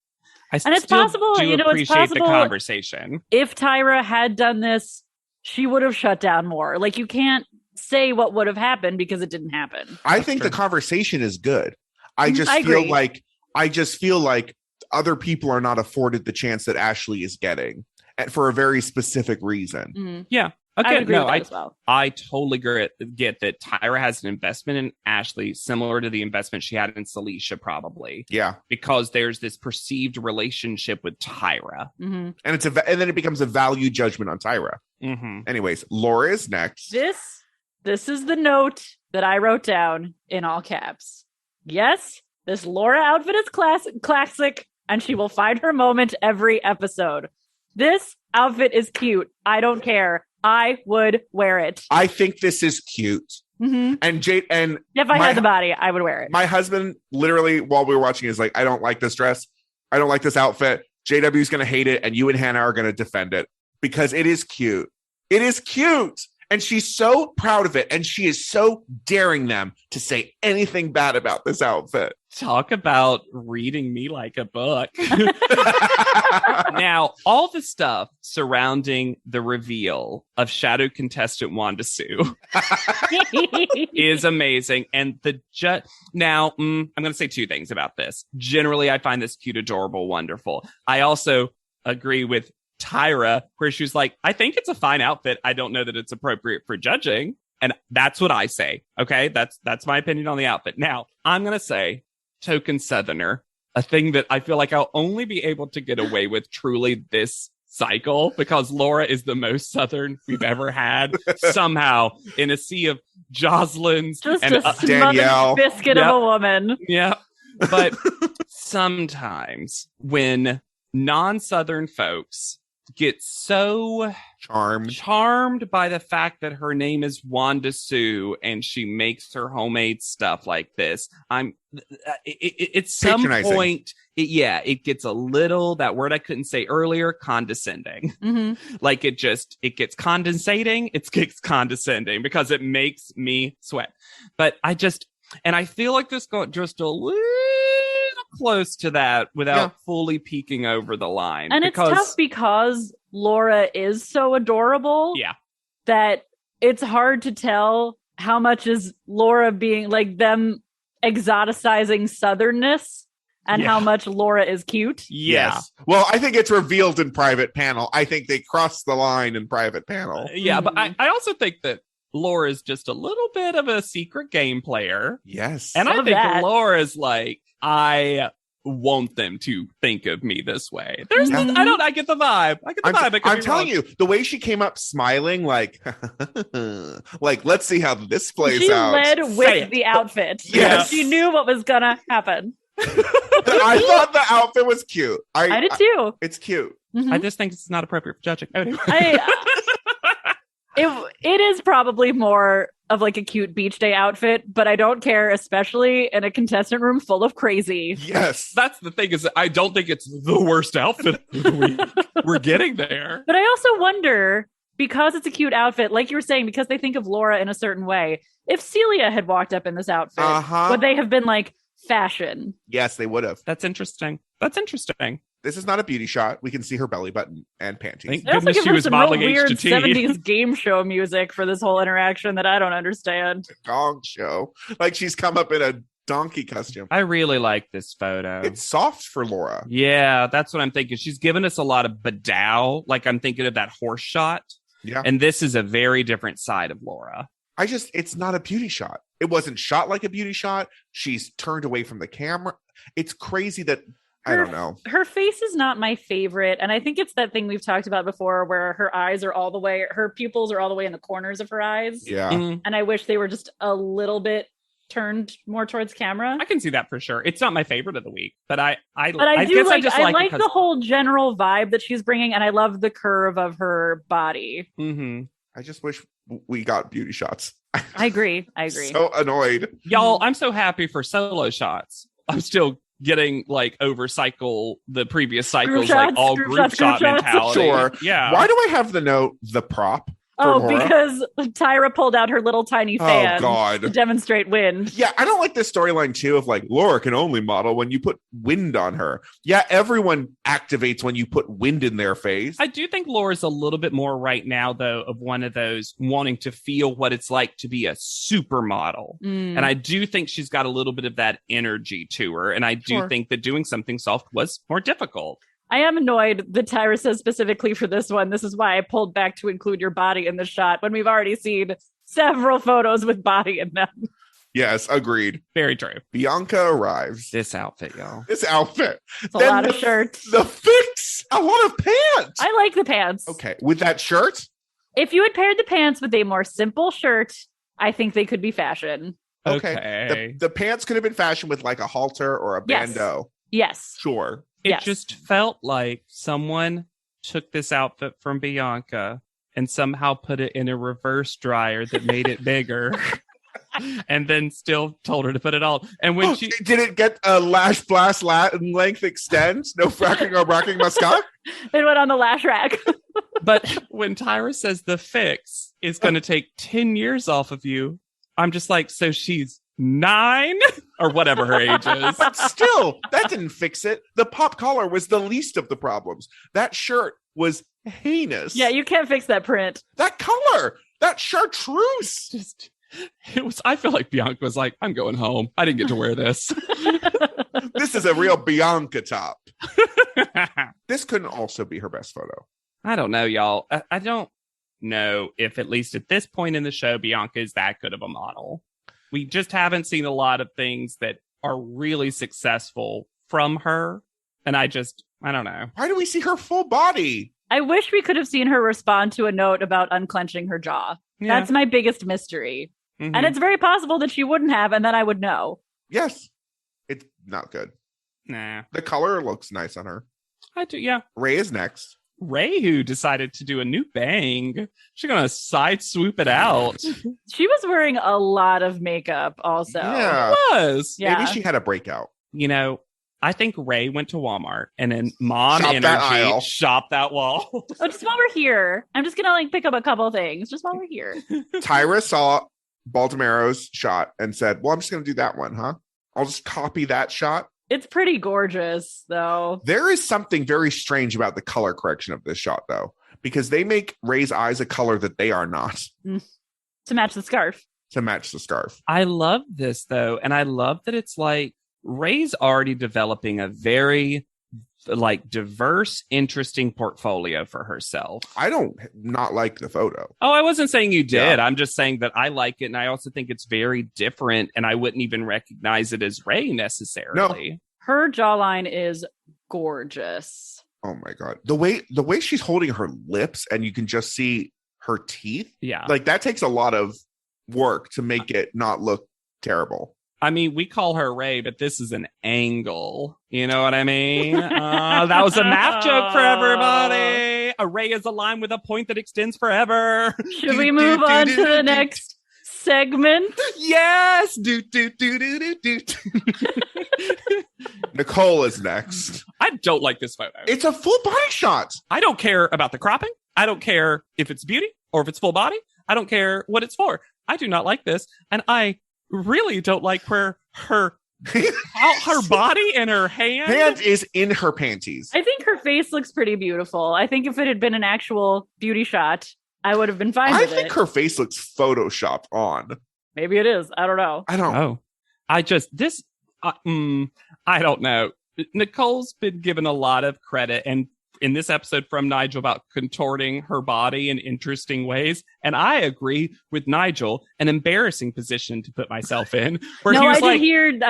and it's possible, appreciate it's possible the conversation. If Tyra had done this, she would have shut down more. Like, you can't say what would have happened because it didn't happen. I think the conversation is good. I just feel like other people are not afforded the chance that Ashley is getting for a very specific reason. Mm-hmm. Yeah. Okay, I agree with that as well. I totally get that Tyra has an investment in Ashley similar to the investment she had in Celicia, probably. Yeah. Because there's this perceived relationship with Tyra. Mm-hmm. And then it becomes a value judgment on Tyra. Mm-hmm. Anyways, Laura is next. This is the note that I wrote down in all caps. Yes, this Laura outfit is classic, and she will find her moment every episode. This outfit is cute. I don't care. I would wear it. I think this is cute. Mm-hmm. And Jade, and if I had the body, I would wear it. My husband, literally, while we were watching, is like, I don't like this dress. I don't like this outfit. JW's going to hate it, and you and Hannah are going to defend it because it is cute. It is cute. And she's so proud of it, and she is so daring them to say anything bad about this outfit. Talk about reading me like a book. Now, all the stuff surrounding the reveal of Shadow contestant Wanda Sue is amazing. And now, I'm going to say two things about this. Generally, I find this cute, adorable, wonderful. I also agree with Tyra, where she was like, I think it's a fine outfit. I don't know that it's appropriate for judging. And that's what I say. Okay. That's my opinion on the outfit. Now, I'm going to say token Southerner, a thing that I feel like I'll only be able to get away with truly this cycle because Laura is the most Southern we've ever had somehow in a sea of Jocelyn's just and a Danielle biscuit of a woman. Yeah. But sometimes when non-Southern folks get so charmed by the fact that her name is Wanda Sue and she makes her homemade stuff like this, at some point, it gets a little, that word I couldn't say earlier, condescending. Mm-hmm. Like it gets condescending. It gets condescending because it makes me sweat. But I feel like this got just a little close to that without fully peeking over the line. And it's tough because Laura is so adorable. Yeah. That it's hard to tell how much is Laura being like them exoticizing Southernness and how much Laura is cute. Yeah. Yes. Well, I think it's revealed in private panel. I think they crossed the line in private panel. But I also think that Laura is just a little bit of a secret game player. Yes. And I think Laura's like, I want them to think of me this way. I get the vibe. I'm telling you, the way she came up smiling, like let's see how this plays out. She led with the outfit. Yes. She knew what was gonna happen. I thought the outfit was cute. I did too. It's cute. Mm-hmm. I just think it's not appropriate for judging. Anyway. It is probably more of like a cute beach day outfit, but I don't care, especially in a contestant room full of crazy. Yes. That's the thing is I don't think it's the worst outfit of the week. We're getting there. But I also wonder, because it's a cute outfit, like you were saying, because they think of Laura in a certain way, if Celia had walked up in this outfit, would they have been like fashion? Yes, they would have. That's interesting. This is not a beauty shot. We can see her belly button and panties. Thank They also goodness give she her was some real modeling weird HGT. 70s game show music for this whole interaction that I don't understand. Gong show. Like she's come up in a donkey costume. I really like this photo. It's soft for Laura. Yeah, that's what I'm thinking. She's given us a lot of Badow. Like I'm thinking of that horse shot. Yeah. And this is a very different side of Laura. It's not a beauty shot. It wasn't shot like a beauty shot. She's turned away from the camera. It's crazy that I don't know. Her face is not my favorite. And I think it's that thing we've talked about before where her pupils are all the way in the corners of her eyes. Yeah. And I wish they were just a little bit turned more towards camera. I can see that for sure. It's not my favorite of the week, but I like the whole general vibe that she's bringing, and I love the curve of her body. Mm-hmm. I just wish we got beauty shots. I agree. So annoyed. Y'all, I'm so happy for solo shots. I'm still getting like overcycle the previous cycles, like all group shot mentality. Sure. Yeah. Why do I have the note, the prop? Because Tyra pulled out her little tiny fan to demonstrate wind. Yeah, I don't like this storyline too of like Laura can only model when you put wind on her. Yeah, everyone activates when you put wind in their face. I do think Laura's a little bit more right now, though, of one of those wanting to feel what it's like to be a supermodel. And I do think she's got a little bit of that energy to her. And I do think that doing something soft was more difficult. I am annoyed that Tyra says specifically for this one, this is why I pulled back to include your body in the shot when we've already seen several photos with body in them. Yes, agreed. Very true. Bianca arrives. This outfit, y'all. This outfit. It's a lot of shirts. The fix. A lot of pants. I like the pants. Okay. With that shirt? If you had paired the pants with a more simple shirt, I think they could be fashion. Okay. The pants could have been fashion with like a halter or a bandeau. Yes. Sure. It just felt like someone took this outfit from Bianca and somehow put it in a reverse dryer that made it bigger and then still told her to put it on. And when she did it get a lash blast length extends? No fracking or bracking mascara? It went on the lash rack. But when Tyra says the fix is going to take 10 years off of you, I'm just like, so she's 9 or whatever her age is. But still, that didn't fix it. The pop collar was the least of the problems. That shirt was heinous. Yeah, you can't fix that print. That color, that chartreuse. I feel like Bianca was like, I'm going home. I didn't get to wear this. This is a real Bianca top. This couldn't also be her best photo. I don't know, y'all. I don't know if, at least at this point in the show, Bianca is that good of a model. We just haven't seen a lot of things that are really successful from her. And I don't know. Why do we see her full body? I wish we could have seen her respond to a note about unclenching her jaw. Yeah. That's my biggest mystery. Mm-hmm. And it's very possible that she wouldn't have, and then I would know. Yes. It's not good. Nah. The color looks nice on her. I do, yeah. Ray is next. Ray, who decided to do a new bang. She's going to side swoop it out. She was wearing a lot of makeup also. Yeah. Maybe she had a breakout. You know, I think Ray went to Walmart and then mom energy shopped that wall. Oh, just while we're here, I'm just going to pick up a couple things just while we're here. Tyra saw Baltimore's shot and said, well, I'm just going to do that one, huh? I'll just copy that shot. It's pretty gorgeous, though. There is something very strange about the color correction of this shot, though, because they make Ray's eyes a color that they are not. To match the scarf. I love this, though. And I love that it's like Ray's already developing a very diverse, interesting portfolio for herself. I don't not like the photo. Oh, I wasn't saying you did. Yeah. I'm just saying that I like it. And I also think it's very different. And I wouldn't even recognize it as Ray necessarily. No. Her jawline is gorgeous. Oh my God. The way she's holding her lips and you can just see her teeth. Yeah. That takes a lot of work to make it not look terrible. I mean, we call her Ray, but this is an angle. You know what I mean? That was a math joke for everybody. A ray is a line with a point that extends forever. Should we move on to the next segment? Yes. Nicole is next. I don't like this photo. It's a full body shot. I don't care about the cropping. I don't care if it's beauty or if it's full body. I don't care what it's for. I do not like this. And I really don't like where her body and her hand is in her panties. I think her face looks pretty beautiful. I think if it had been an actual beauty shot, I would have been fine with it. I think her face looks photoshopped on. Maybe it is. I don't know. I don't know. I don't know. Nicole's been given a lot of credit and in this episode from Nigel about contorting her body in interesting ways. And I agree with Nigel, an embarrassing position to put myself in. Where I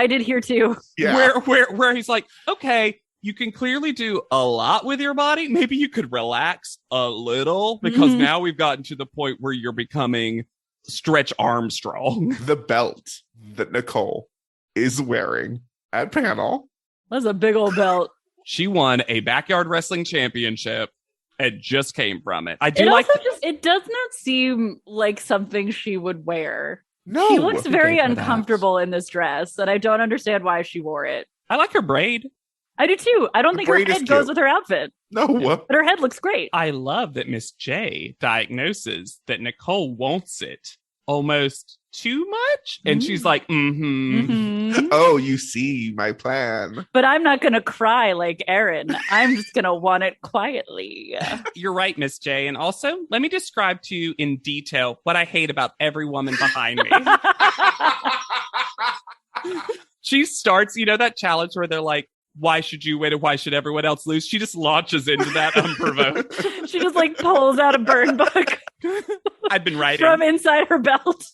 did hear too. Yeah. Where he's like, okay, you can clearly do a lot with your body. Maybe you could relax a little because now we've gotten to the point where you're becoming Stretch Armstrong. The belt that Nicole is wearing at panel. That's a big old belt. She won a backyard wrestling championship and just came from it. I It do like also it does not seem like something she would wear. No. She looks very gave her that? uncomfortable in this dress, and I don't understand why she wore it. I like her braid. I do too. I don't The think her braid is head goes cute. with her outfit, No. but her head looks great. I love that Miss J diagnoses that Nicole wants it almost too much. And she's like, Oh, you see my plan. But I'm not going to cry like Erin. I'm just going to want it quietly. You're right, Miss J. And also, let me describe to you in detail what I hate about every woman behind me. She starts, that challenge where they're like, why should you win and why should everyone else lose? She just launches into that unprovoked. She just pulls out a burn book I've been writing. from inside her belt.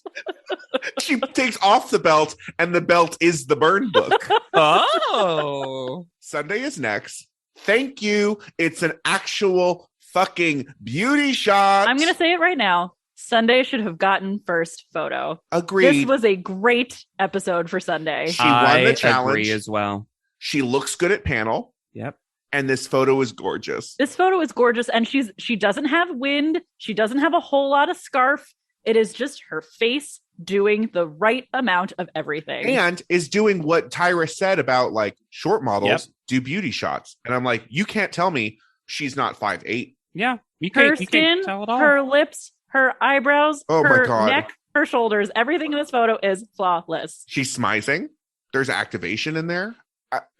She takes off the belt, and the belt is the burn book. Oh. Sunday is next. Thank you. It's an actual fucking beauty shot. I'm going to say it right now. Sunday should have gotten first photo. Agreed. This was a great episode for Sunday. She won the challenge. Agree as well. She looks good at panel. Yep. And this photo is gorgeous. This photo is gorgeous, and she doesn't have wind. She doesn't have a whole lot of scarf. It is just her face doing the right amount of everything. And is doing what Tyra said about short models do beauty shots. And I'm like, you can't tell me she's not 5'8". Yeah. You Her can't skin, tell it all. her lips, her eyebrows, Oh my her God. neck, her shoulders, everything in this photo is flawless. She's smizing. There's activation in there.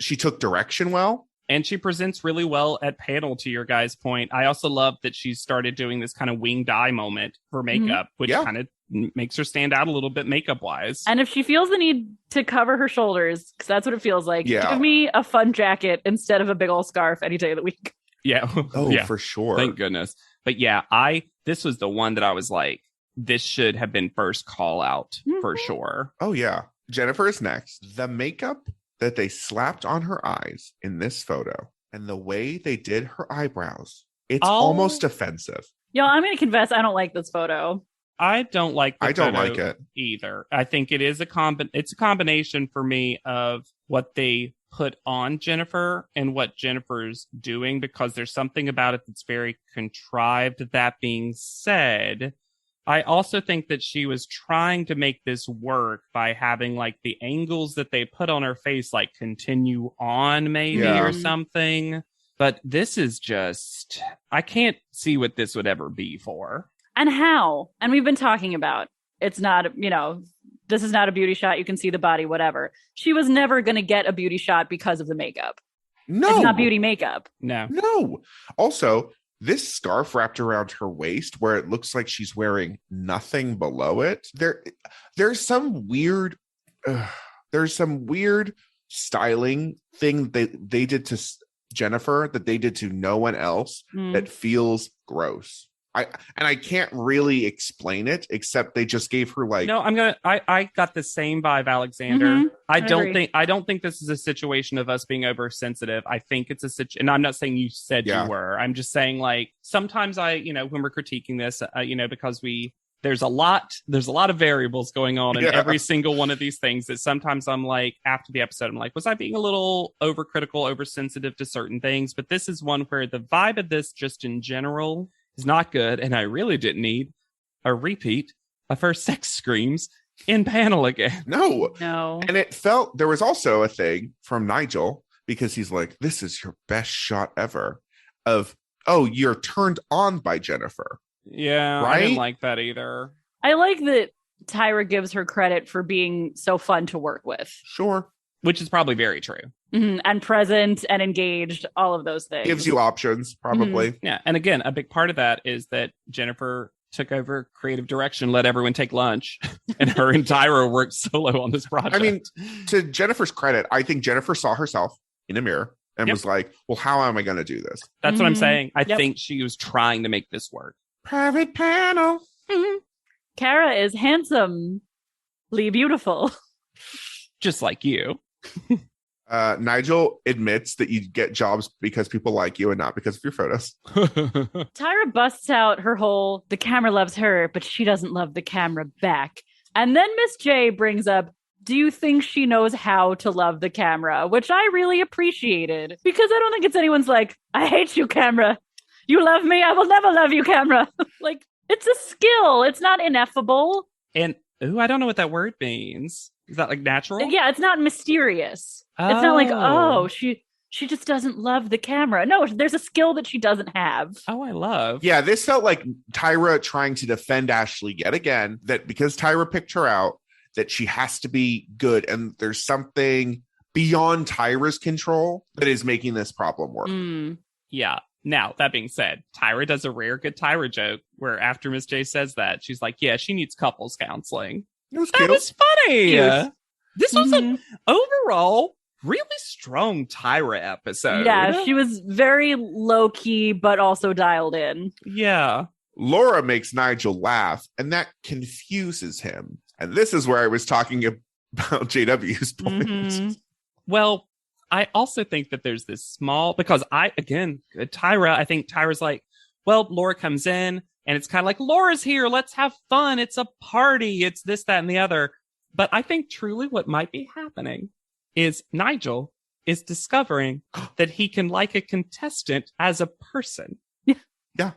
She took direction well. And she presents really well at panel, to your guys' point. I also love that she started doing this kind of winged eye moment for makeup, which kind of makes her stand out a little bit makeup-wise. And if she feels the need to cover her shoulders, because that's what it feels like, give me a fun jacket instead of a big old scarf any day of the week. Yeah. Oh, yeah. for sure. Thank goodness. But yeah, this was the one that I was like, this should have been first call out for sure. Oh, yeah. Jennifer is next. The makeup that they slapped on her eyes in this photo and the way they did her eyebrows, it's almost offensive. Y'all, I'm going to confess, I don't like this photo. I don't like I don't photo like it either. I think it is it's a combination for me of what they put on Jennifer and what Jennifer's doing, because there's something about it that's very contrived. That being said, I also think that she was trying to make this work by having the angles that they put on her face continue on maybe or something. But this is just, I can't see what this would ever be for. And how? And we've been talking about, it's not, this is not a beauty shot. You can see the body, whatever. She was never going to get a beauty shot because of the makeup. No. It's not beauty makeup. No. Also, this scarf wrapped around her waist where it looks like she's wearing nothing below it. There's some weird styling thing they did to Jennifer that they did to no one else that feels gross. I can't really explain it except they just gave her No, I got the same vibe, Alexander. I agree. don't think this is a situation of us being oversensitive. I think it's and I'm not saying you said you were. I'm just saying sometimes when we're critiquing this, because there's a lot of variables going on in every single one of these things that sometimes I'm after the episode, I'm was I being a little overcritical, oversensitive to certain things? But this is one where the vibe of this just in general is not good, and I really didn't need a repeat of her sex screams in panel again. No. And it felt, there was also a thing from Nigel, because he's like, this is your best shot ever, of, oh, you're turned on by Jennifer. Yeah, right? I didn't like that either. I like that Tyra gives her credit for being so fun to work with. Sure. Which is probably very true. And present and engaged, all of those things. Gives you options, probably. Yeah. And again, a big part of that is that Jennifer took over creative direction, let everyone take lunch, and her and Tyra worked solo on this project. I mean, to Jennifer's credit, I think Jennifer saw herself in a mirror and was like, well, how am I going to do this? That's what I'm saying. I think she was trying to make this work. Private panel. Kara is handsomely beautiful. Just like you. Nigel admits that you get jobs because people like you and not because of your photos. Tyra busts out her whole, the camera loves her, but she doesn't love the camera back. And then Miss J brings up, do you think she knows how to love the camera? Which I really appreciated, because I don't think it's anyone's like, I hate you, camera. You love me. I will never love you, camera. Like, it's a skill. It's not ineffable. And, I don't know what that word means. Is that like natural? Yeah, it's not mysterious. Oh. It's not like, she just doesn't love the camera. No, there's a skill that she doesn't have. Oh, I love. Yeah, this felt like Tyra trying to defend Ashley yet again, that because Tyra picked her out, that she has to be good. And there's something beyond Tyra's control that is making this problem work. Yeah. Now, that being said, Tyra does a rare good Tyra joke where after Miss J says that, she's like, yeah, she needs couples counseling. It was That was funny. Cute. This was an overall really strong Tyra episode. Yeah, she was very low key, but also dialed in. Yeah. Laura makes Nigel laugh, and that confuses him. And this is where I was talking about JW's point. Well, I also think that there's this small, because Tyra, I think Tyra's like, well, Laura comes in and it's kind of like, Laura's here. Let's have fun. It's a party. It's this, that, and the other. But I think truly what might be happening is Nigel is discovering that he can like a contestant as a person. Yeah.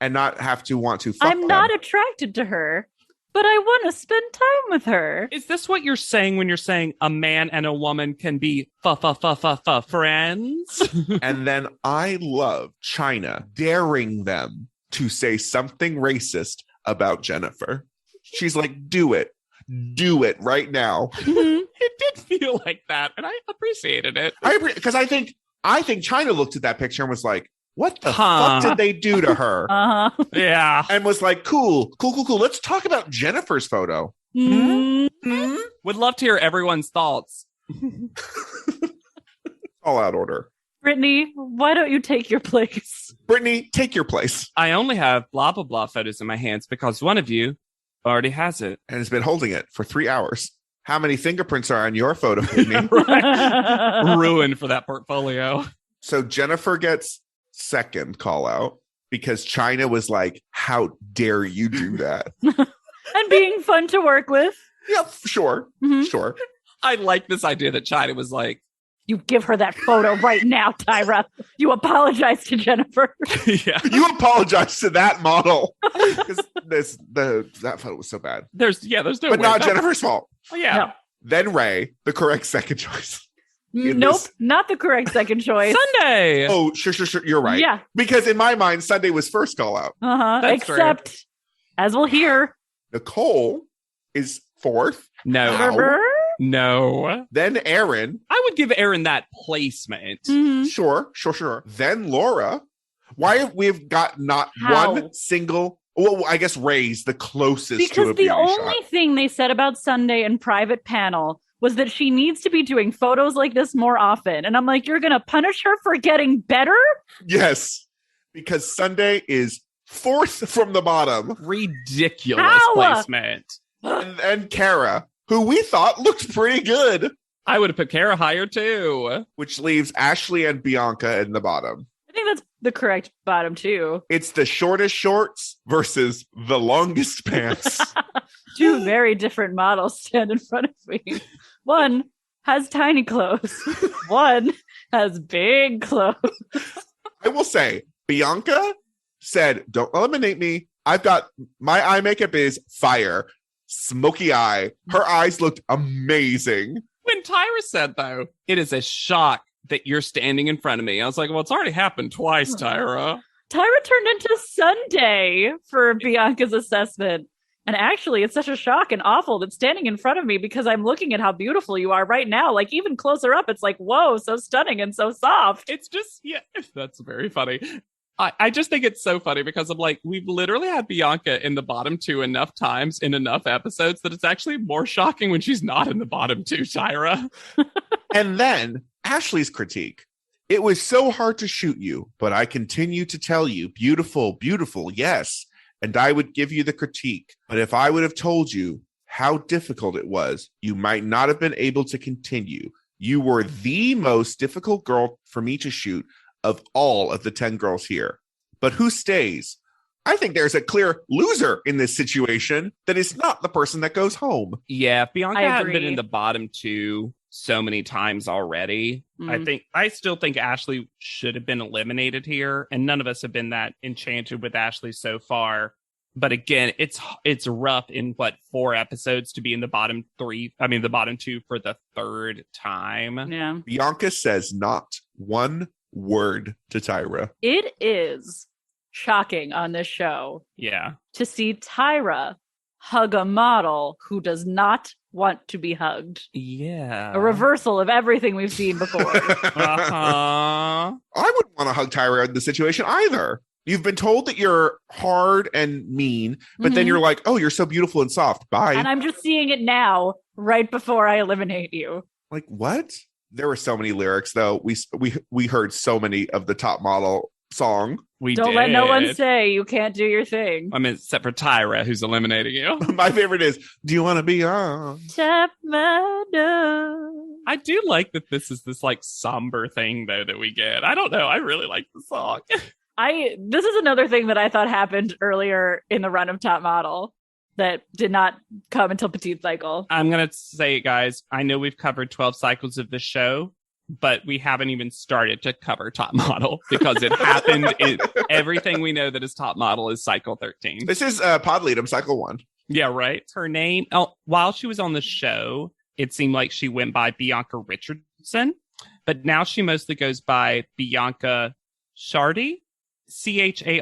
And not have to want to fuck I'm not attracted to her, but I want to spend time with her. Is this what you're saying when you're saying a man and a woman can be friends? And then I love China daring them to say something racist about Jennifer. She's like, do it right now. It did feel like that, and I appreciated it. Because I think China looked at that picture and was like, what the fuck did they do to her? Yeah. And was like, cool. Let's talk about Jennifer's photo. Would love to hear everyone's thoughts. All out order. Brittany, why don't you take your place? Brittany, take your place. I only have blah, blah, blah photos in my hands because one of you already has it. And has been holding it for 3 hours. How many fingerprints are on your photo, Brittany? Ruined for that portfolio. So Jennifer gets second call out because China was like, how dare you do that? And being fun to work with. Yeah, sure. Sure. I like this idea that China was like, you give her that photo right now, Tyra. You apologize to Jennifer. Yeah. You apologize to that model. Because that photo was so bad. There's no But way. not Jennifer's fault. Oh, yeah. No. Then Ray, the correct second choice. Nope, not the correct second choice. Sunday. Oh, sure. You're right. Yeah. Because in my mind, Sunday was first call out. Except, as we'll hear, Nicole is fourth. No. Then Aaron. I would give Aaron that placement. Sure. Then Laura. Why have we got not one single? Well, I guess Ray's the closest to a because beauty the only shot. thing they said about Sunday in private panel was that she needs to be doing photos like this more often. And I'm like, you're going to punish her for getting better? Yes, because Sunday is fourth from the bottom. Ridiculous placement. And Kara, who we thought looked pretty good. I would have put Kara higher too. Which leaves Ashley and Bianca in the bottom. I think that's the correct bottom too. It's the shortest shorts versus the longest pants. Two very different models stand in front of me. One has tiny clothes. One has big clothes. I will say, Bianca said, don't eliminate me. I've got my eye makeup is fire. Smoky eye. Her eyes looked amazing. When Tyra said, though, it is a shock that you're standing in front of me. I was like, well, it's already happened twice, Tyra. Tyra turned into Sunday for Bianca's assessment. And actually, it's such a shock and awful that standing in front of me because I'm looking at how beautiful you are right now. Like, even closer up, it's like, whoa, so stunning and so soft. It's just, yeah, that's very funny. I just think it's so funny because I'm like, we've literally had Bianca in the bottom two enough times in enough episodes that it's actually more shocking when she's not in the bottom two, Tyra. And then Ashley's critique. It was so hard to shoot you, but I continue to tell you, beautiful, beautiful, yes. And I would give you the critique. But if I would have told you how difficult it was, you might not have been able to continue. You were the most difficult girl for me to shoot of all of the 10 girls here. But who stays? I think there's a clear loser in this situation that is not the person that goes home. Yeah, if Bianca I hadn't been agree. in the bottom two so many times already, I still think Ashley should have been eliminated here, and none of us have been that enchanted with Ashley so far. But again, it's rough in 4 episodes to be in the bottom two for the third time. Yeah. Bianca says not one word to Tyra. It is shocking on this show Yeah. to see Tyra hug a model who does not want to be hugged. Yeah. A reversal of everything we've seen before. I wouldn't want to hug Tyra in the situation either. You've been told that you're hard and mean, but then you're like, oh, you're so beautiful and soft. Bye. And I'm just seeing it now, right before I eliminate you. Like, what? There were so many lyrics, though. We heard so many of the Top Model song. Don't let no one say you can't do your thing. I mean, except for Tyra, who's eliminating you. My favorite is, do you want to be on? Tap my door. I do like that this is this somber thing, though, that we get. I don't know. I really like the song. This is another thing that I thought happened earlier in the run of Top Model that did not come until Petite Cycle. I'm going to say it, guys. I know we've covered 12 cycles of the show, but we haven't even started to cover Top Model because it happened. Everything we know that is Top Model is cycle 13. This is Pod Leadum, cycle 1. Yeah, right. Her name, while she was on the show, it seemed like she went by Bianca Richardson, but now she mostly goes by Bianca Chardey, Chardei.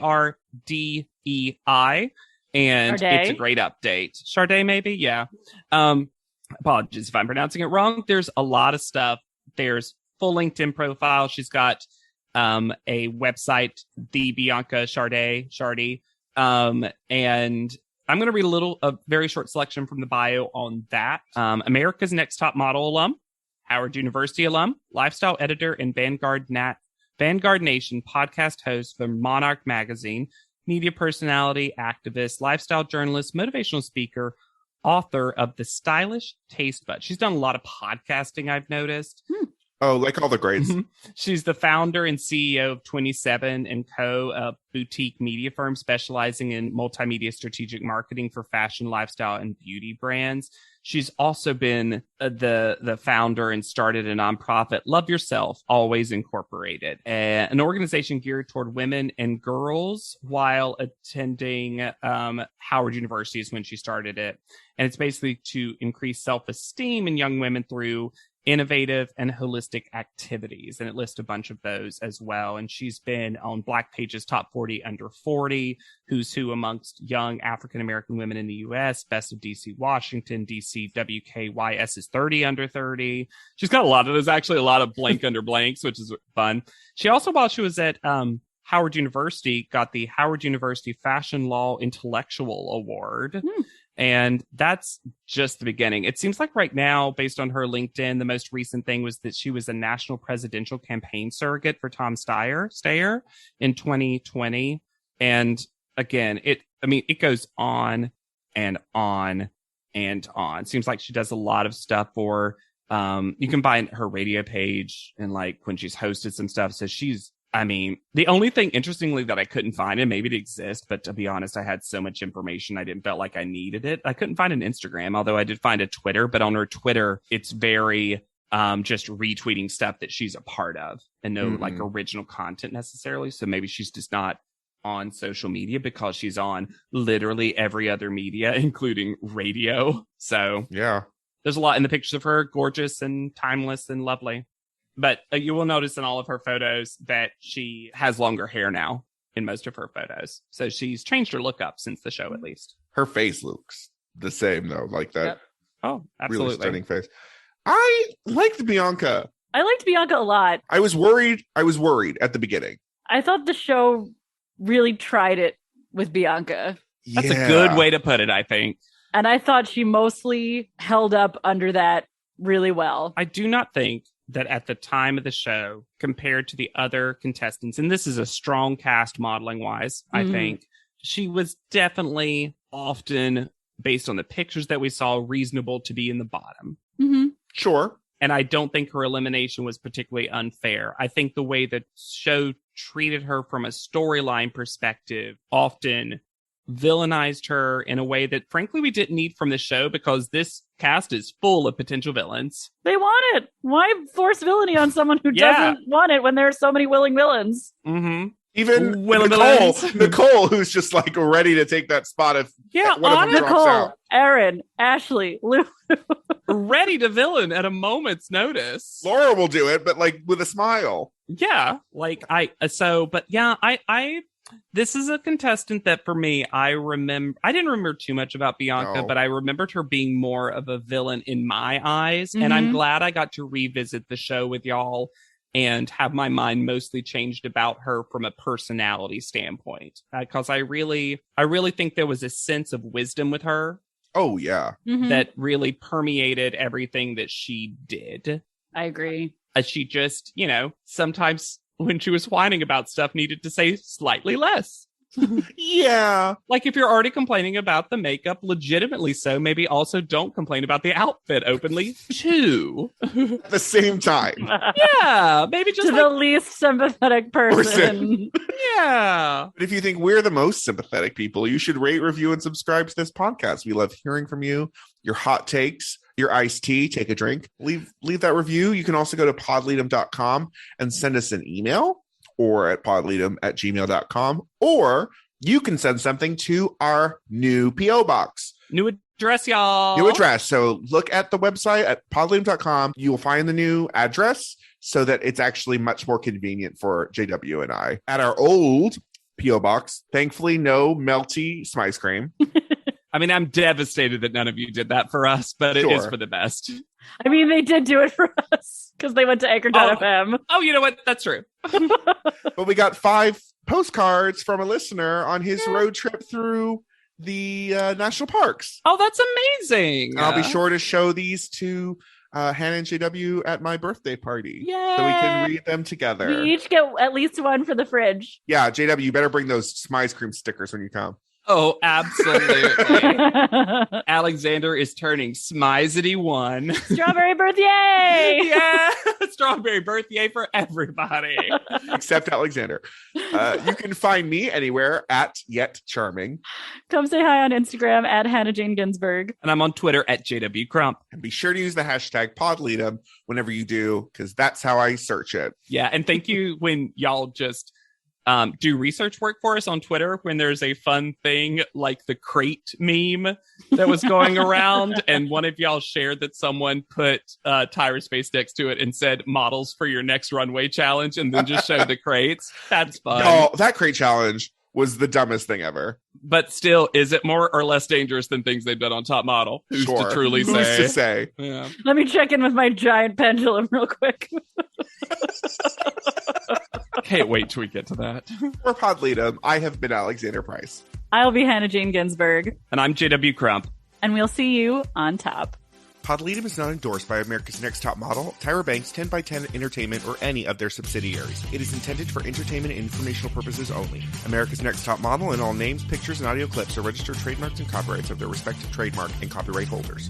And Chardey? It's a great update. Chardey, maybe? Yeah. Apologies if I'm pronouncing it wrong. There's a lot of stuff. There's full LinkedIn profile. She's got a website, the Bianca Chardey. And I'm going to read a very short selection from the bio on that. America's Next Top Model alum, Howard University alum, lifestyle editor and Vanguard Nation podcast host for Monarch Magazine, media personality, activist, lifestyle journalist, motivational speaker, author of The Stylish Taste Bud. She's done a lot of podcasting, I've noticed. Oh, like all the greats. She's the founder and CEO of 27 & Co., a boutique media firm specializing in multimedia strategic marketing for fashion, lifestyle, and beauty brands. She's also been the founder and started a nonprofit, Love Yourself, Always Incorporated, an organization geared toward women and girls while attending Howard University is when she started it. And it's basically to increase self-esteem in young women through innovative and holistic activities. And it lists a bunch of those as well. And she's been on Black Page's Top 40 Under 40, Who's Who Amongst Young African-American Women in the U.S., Best of D.C. Washington, D.C. WKYS's 30 Under 30. She's got a lot of, there's actually a lot of blank under blanks, which is fun. She also, while she was at Howard University, got the Howard University Fashion Law Intellectual Award. And that's just the beginning. It seems like right now, based on her LinkedIn, the most recent thing was that she was a national presidential campaign surrogate for Tom Steyer in 2020. And again, it goes on and on and on. It seems like she does a lot of stuff for, you can find her radio page and when she's hosted some stuff. So the only thing, interestingly, that I couldn't find, and maybe it exists, but to be honest, I had so much information, I didn't feel like I needed it. I couldn't find an Instagram, although I did find a Twitter, but on her Twitter, it's very just retweeting stuff that she's a part of and no original content necessarily. So maybe she's just not on social media because she's on literally every other media, including radio. So yeah, there's a lot in the pictures of her, gorgeous and timeless and lovely. But you will notice in all of her photos that she has longer hair now in most of her photos. So she's changed her look up since the show, at least. Her face looks the same, though, like that. Yep. Oh, absolutely. Really stunning face. I liked Bianca. I liked Bianca a lot. I was worried at the beginning. I thought the show really tried it with Bianca. That's a good way to put it, I think. And I thought she mostly held up under that really well. I do not think that at the time of the show, compared to the other contestants, and this is a strong cast modeling wise, I think she was definitely often, based on the pictures that we saw, reasonable to be in the bottom. Sure. And I don't think her elimination was particularly unfair. I think the way the show treated her from a storyline perspective often villainized her in a way that, frankly, we didn't need from the show, because this cast is full of potential villains. They want it. Why force villainy on someone who doesn't want it when there are so many willing villains? Mm-hmm. Even Nicole, Nicole, who's just like ready to take that spot if one of them drops Nicole, out. Aaron, Ashley, Lou. Ready to villain at a moment's notice. Laura will do it, but like with a smile. Yeah, like this is a contestant that for me, I didn't remember too much about Bianca, but I remembered her being more of a villain in my eyes. Mm-hmm. And I'm glad I got to revisit the show with y'all and have my mind mostly changed about her from a personality standpoint. Because I really think there was a sense of wisdom with her. Oh, yeah. Mm-hmm. That really permeated everything that she did. I agree. She just, sometimes when she was whining about stuff, needed to say slightly less. Yeah. Like if you're already complaining about the makeup, legitimately so, maybe also don't complain about the outfit openly too. At the same time. Yeah. Maybe just to the least sympathetic person. Yeah. But if you think we're the most sympathetic people, you should rate, review, and subscribe to this podcast. We love hearing from you, your hot takes, your iced tea, take a drink. Leave that review. You can also go to podleadum.com and send us an email, or at podleadum@gmail.com, or you can send something to our new P.O. box. New address, y'all. New address. So look at the website at podleadum.com. You will find the new address so that it's actually much more convenient for JW and I. At our old P.O. box, thankfully, no melty Smice cream. I mean, I'm devastated that none of you did that for us, but it is for the best. I mean, they did do it for us because they went to Anchor.fm. Oh, you know what? That's true. But we got 5 postcards from a listener on his road trip through the national parks. Oh, that's amazing. And I'll be sure to show these to Hannah and JW at my birthday party. Yay! So we can read them together. We each get at least one for the fridge. Yeah, JW, you better bring those Smice cream stickers when you come. Oh, absolutely. Alexander is turning Smizety 1. Strawberry birthday! Yeah! Strawberry birthday for everybody. Except Alexander. You can find me anywhere at Yet Charming. Come say hi on Instagram at Hannah Jane Ginsburg. And I'm on Twitter at JW Crump. And be sure to use the hashtag PodLeadum whenever you do, because that's how I search it. Yeah, and thank you when y'all just do research work for us on Twitter when there's a fun thing like the crate meme that was going around, and one of y'all shared that someone put Tyra Space next to it and said models for your next runway challenge, and then just showed the crates. That's fun. Oh, that crate challenge was the dumbest thing ever. But still, is it more or less dangerous than things they've done on Top Model? Who's to truly say? Who's to say? Yeah. Let me check in with my giant pendulum real quick. Can't wait till we get to that. For Podleadum, I have been Alexander Price. I'll be Hannah Jane Ginsburg. And I'm JW Crump. And we'll see you on top. Podleadum is not endorsed by America's Next Top Model, Tyra Banks, 10x10 Entertainment, or any of their subsidiaries. It is intended for entertainment and informational purposes only. America's Next Top Model and all names, pictures, and audio clips are registered trademarks and copyrights of their respective trademark and copyright holders.